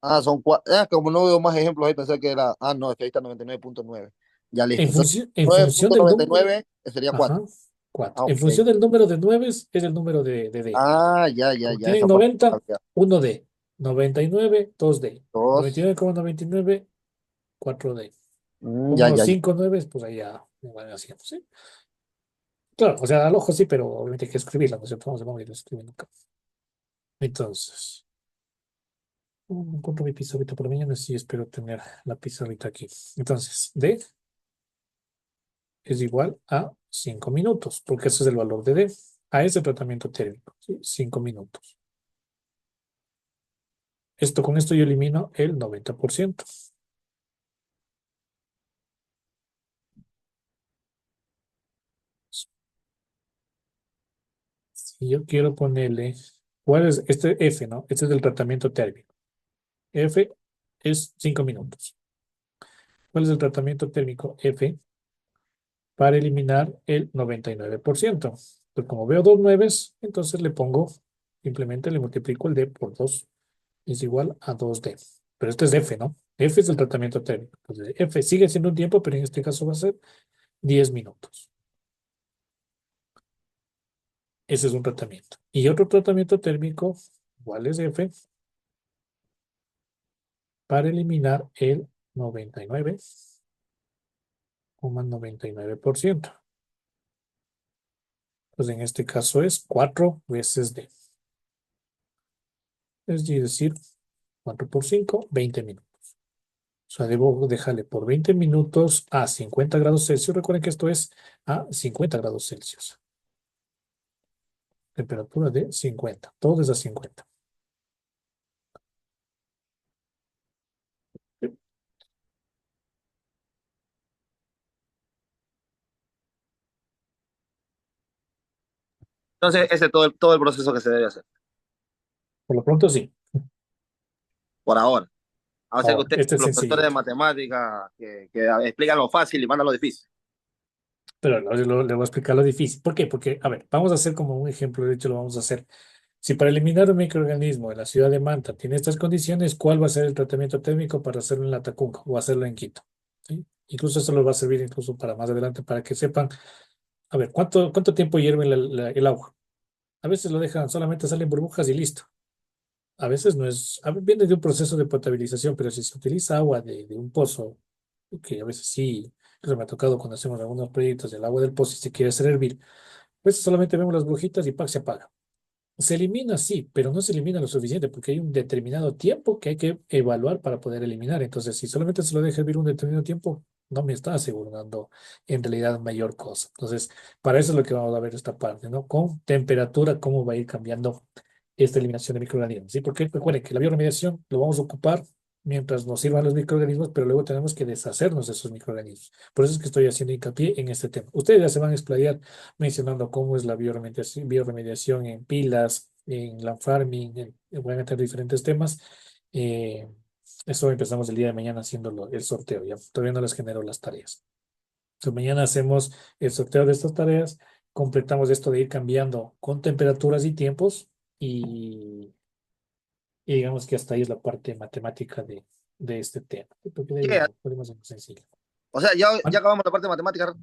Ah, son 4. Como no veo más ejemplos ahí, pensé que era. No, es que ahí está 99,9. Ya En listo. Entonces, función, en nueve función punto del noventa y número, nueve sería ajá, 4. 4. Ah, En ok. función del número de 9 es el número de D. Ah, ya, Como ya, tienen esa parte. 90, 1D. 99, 2D. Dos. 99,99, 4D. Ya, Pongo ya, ya. 5 9, pues ahí ya van haciendo, ¿sí? Claro, o sea, al ojo sí, pero obviamente hay que escribirla, no sé, vamos a ir escribiendo acá. Entonces, encuentro mi pizarrita por la mañana, sí, espero tener la pizarrita aquí. Entonces, D es igual a 5 minutos, porque ese es el valor de D, a ese tratamiento térmico, ¿sí? 5 minutos. Con esto yo elimino el 90%. Si yo quiero ponerle, ¿cuál es este F, no? Este es el tratamiento térmico. F es 5 minutos. ¿Cuál es el tratamiento térmico F para eliminar el 99%? Pues como veo dos nueves, entonces le pongo, simplemente le multiplico el D por 2, es igual a 2D. Pero este es F, ¿no? F es el tratamiento térmico. Entonces, F sigue siendo un tiempo, pero en este caso va a ser 10 minutos. Ese es un tratamiento. Y otro tratamiento térmico, igual es F, para eliminar el 99,99%. Pues en este caso es 4 veces D. Es decir, 4 por 5, 20 minutos. O sea, debo dejarle por 20 minutos a 50 grados Celsius. Recuerden que esto es a 50 grados Celsius. Temperatura de 50. Todo es a 50. Entonces, ese es todo el proceso que se debe hacer, Por lo pronto sí. por ahora. A ser que Ahora, ustedes, este es los profesores de sencillito. matemáticas, que explican lo fácil y mandan lo difícil. Pero le voy a explicar lo difícil. ¿Por qué? Porque, a ver, vamos a hacer como un ejemplo. De hecho, lo vamos a hacer. Si para eliminar un microorganismo en la ciudad de Manta tiene estas condiciones, ¿cuál va a ser el tratamiento térmico para hacerlo en la Tacunga o hacerlo en Quito? ¿Sí? Incluso esto les va a servir incluso para más adelante, para que sepan, a ver, ¿cuánto tiempo hierve el agua? A veces lo dejan, solamente salen burbujas y listo. A veces no es, viene de un proceso de potabilización, pero si se utiliza agua de un pozo, que a veces sí, eso me ha tocado cuando hacemos algunos proyectos del agua del pozo y se quiere hacer hervir, pues solamente vemos las burbujitas y ¡pac! Se apaga. Se elimina, sí, pero no se elimina lo suficiente porque hay un determinado tiempo que hay que evaluar para poder eliminar. Entonces, si solamente se lo deja hervir un determinado tiempo, no me está asegurando en realidad mayor cosa. Entonces, para eso es lo que vamos a ver esta parte, ¿no? Con temperatura, cómo va a ir cambiando esta eliminación de microorganismos, ¿sí? Porque recuerden que la bioremediación lo vamos a ocupar mientras nos sirvan los microorganismos, pero luego tenemos que deshacernos de esos microorganismos. Por eso es que estoy haciendo hincapié en este tema. Ustedes ya se van a explayar mencionando cómo es la bioremediación en pilas, en land farming, van a tener diferentes temas. Eh, Eso empezamos el día de mañana haciendo el sorteo, ya todavía no les genero las tareas. Entonces, mañana hacemos el sorteo de estas tareas, completamos esto de ir cambiando con temperaturas y tiempos y, y digamos que hasta ahí es la parte matemática de este tema. Porque de ahí Yeah. lo podemos hacer más sencillo. O sea, ya Bueno, acabamos la parte de matemáticas.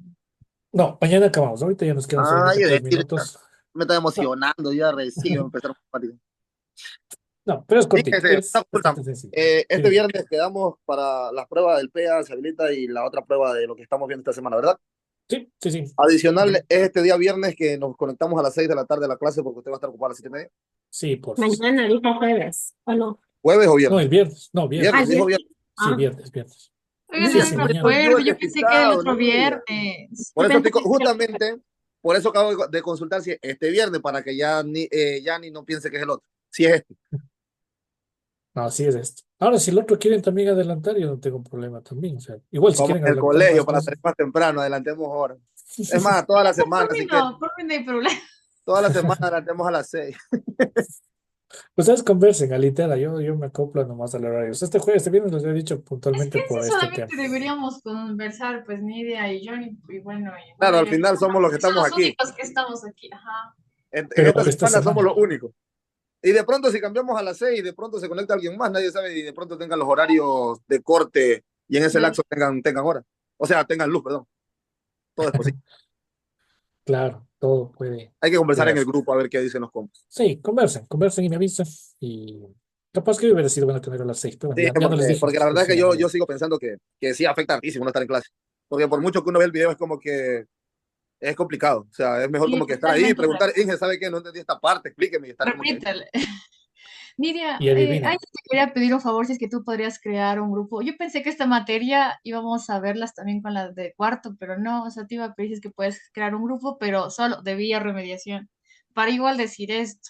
no, mañana acabamos. Ahorita ya nos quedan Ah, solamente yo 3 decir, minutos. me está No, emocionando, ya recién empezar matemáticas. no, pero es Sí, cortito, una es consulta. bastante sencillo. Este Dime. viernes quedamos para las pruebas del PEA, se habilita y la otra prueba de lo que estamos viendo esta semana, ¿verdad? Sí, sí, sí. Adicional, Ujú. es este día viernes que nos conectamos a las 6 de la tarde a la clase porque usted va a estar ocupado a las 7:30. Sí, porfis. Mañana dijo jueves, ¿o no? ¿Jueves o No, viernes? el viernes. No, Ah, Viernes, el viernes. dijo viernes. viernes. Sí, Ah, viernes, viernes. Oigan, Sí, no sí, era el mañana. Yo jueves, el yo pensé que era el despistado, no otro me diga. viernes. Por yo eso pensé estoy, que sí. justamente, por eso acabo de consultar si este viernes para que ya ni no piense que es el otro. Si es este. No, sí es esto. Ahora, si el otro quieren también adelantar, yo no tengo problema también. O sea, igual si Como quieren en el adelantar colegio más, para más. salir más temprano, adelantemos ahora. Es más, toda la semana, si quieren. Por mí no hay problema. Toda la semana adelantemos a las 6. Ustedes conversen, alitera, yo me acoplo nomás al horario. O sea, este jueves, este viernes les he dicho Es puntualmente que por sí, este tema. solamente deberíamos conversar, pues Nidia y Johnny, y Claro, bueno, al y final somos los que son estamos los aquí. únicos que estamos aquí, ajá. En Pero esta esta semana somos semana. los únicos. Y de pronto, si cambiamos a las 6, de pronto se conecta alguien más, nadie sabe, y de pronto tengan los horarios de corte y en ese Ya. lapso tengan hora. O sea, tengan luz, perdón. Todo es posible. Claro. todo puede Hay que conversar en el llegarse. grupo a ver qué dicen los compas. Sí, conversen y me avisan. Y capaz que hubiera sido bueno tener a las 6, pero bueno, Sí, ya no les dije, porque la verdad entonces es que ya yo mañana. sigo pensando que sí afecta hartísimo no estar en clase. Porque por mucho que uno ve el video es como que es complicado. O sea, es mejor Sí, como que estar ahí y totalmente de preguntar, acuerdo. Inge, ¿sabe qué? No entendí esta parte, explíqueme y estar como que ahí. Repítele. Nidia, Y ay, adivinen, te quería pedir un favor si es que tú podrías crear un grupo. Yo pensé que esta materia íbamos a verlas también con las de cuarto, pero no, o sea, te iba a pedir si es que puedes crear un grupo, pero solo de vía remediación. Para igual decir esto.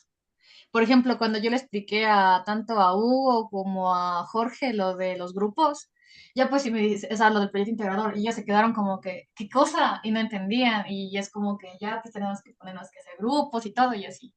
Por ejemplo, cuando yo le expliqué a tanto a Hugo como a Jorge lo de los grupos, ya pues sí me dice, o sea, lo del proyecto integrador, y ellos se quedaron como que, ¿qué cosa? Y no entendían, y es como que ya pues tenemos que ponernos que hacer grupos y todo, y así.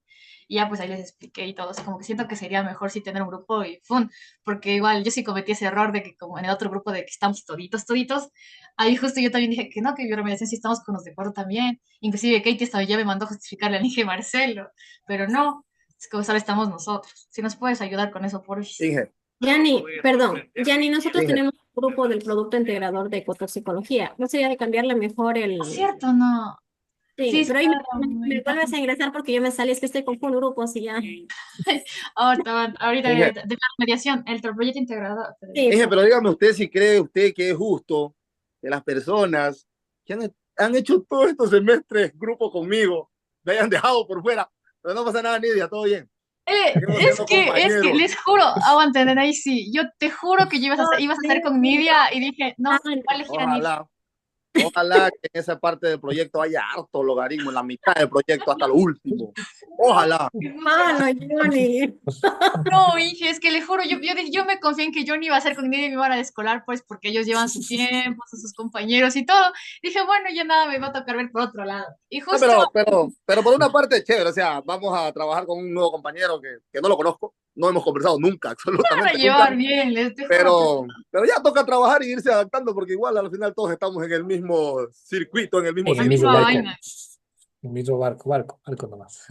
Y ya pues ahí les expliqué y todo, así como que siento que sería mejor sí tener un grupo y fun, porque igual yo sí cometí ese error de que como en el otro grupo de que estamos toditos, toditos, ahí justo yo también dije que no, que en bioremediación sí estamos con los de cuarto también, inclusive Katie hasta ya me mandó a justificarle al Inge Marcelo, pero no. Es que solo estamos nosotros. Si nos puedes ayudar con eso, por Inge, Yani, perdón, Yani, nosotros Inge, tenemos un grupo del producto integrador de ecotoxicología. ¿No sería de cambiarle mejor ¿es el...? cierto? No. Sí, Sí, sí, pero ahí claro, me me vuelves a encanta. ingresar porque yo me salí, es que estoy con full grupos y ya. Ahorita Inge, de mediación, el proyecto integrador. Sí, Inge, pues. pero dígame usted si cree usted que es justo que las personas que han hecho todos estos semestres grupo conmigo me hayan dejado por fuera. Pero no pasa nada, Nidia, todo bien. Seguimos siendo Es que compañeros. les juro, aguanten, ahí sí. Yo te juro que No, ibas a hacer sí, con sí. Nidia y dije, no, Ah, voy a elegir a Nidia. Ojalá. Ojalá que en esa parte del proyecto haya harto logaritmo, en la mitad del proyecto hasta lo último. Ojalá. mano, Johnny. No, Inge, es que le juro, yo me confié en que Johnny iba a ser con Nidia y me iban a descolar, pues, porque ellos llevan su tiempo, son sus compañeros y todo. Dije, bueno, ya nada, me va a tocar ver por otro lado. Y No, justo pero por una parte, chévere. O sea, vamos a trabajar con un nuevo compañero que no lo conozco. No hemos conversado nunca, para absolutamente nunca. llevar bien, les te juro. Pero ya toca trabajar y irse adaptando porque igual al final todos estamos en el mismo circuito, en el mismo en el La mismo círculo. misma Ahí. barco, vaina. el mismo barco nomás.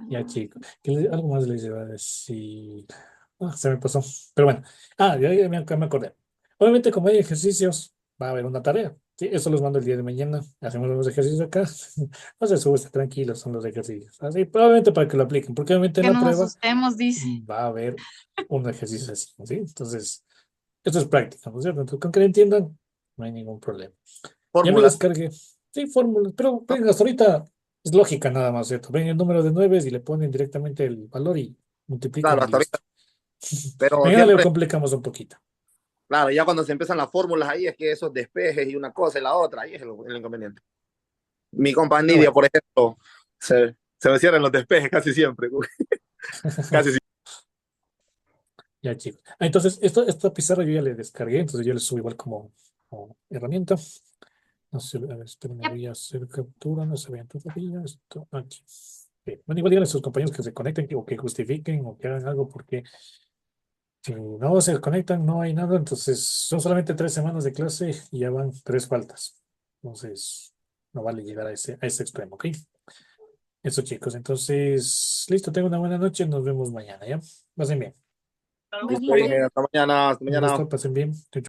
Ya, chicos. Algo más les iba a decir. Ah, se me pasó. Pero bueno. Ya me acordé. Obviamente, como hay ejercicios, va a haber una tarea. Sí, eso los mando el día de mañana. Hacemos los ejercicios acá. No se sube, tranquilos, son los ejercicios. Así, probablemente para que lo apliquen, porque obviamente en Que la no nos prueba asustemos, dice. va a haber un ejercicio así, ¿sí? Entonces, esto es práctica, ¿no es cierto? Entonces, con que lo entiendan, no hay ningún problema. Ya me Fórmulas. descargué. Sí, fórmulas, pero ven, hasta ahorita es lógica nada más, ¿cierto? Ven el número de 9 y le ponen directamente el valor y multiplican Claro, y hasta ahorita. listo. Pero Mañana le siempre, complicamos un poquito. claro, ya cuando se empiezan las fórmulas ahí es que esos despejes y una cosa y la otra, ahí es el inconveniente. Mi compa Pero Nidia, bueno, por ejemplo, se me cierran los despejes casi siempre. Casi siempre. ya chicos. Entonces, esta pizarra yo ya le descargué, entonces yo le subo igual como herramienta. No sé, a ver, espérenme, Yep. voy a hacer captura, no se vean todavía. Esto aquí. Bien. Bueno, igual díganle a sus compañeros que se conecten o que justifiquen o que hagan algo porque si no se conectan, no hay nada. Entonces, son solamente 3 semanas de clase y ya van 3 faltas. Entonces, no vale llegar a ese extremo, ¿ok? Eso, chicos. Entonces, listo, tengo una buena noche. Nos vemos mañana, ¿ya? Pasen bien. Listo, Bye. hasta mañana, hasta Un mañana. gusto, pasen bien. Chau, chau.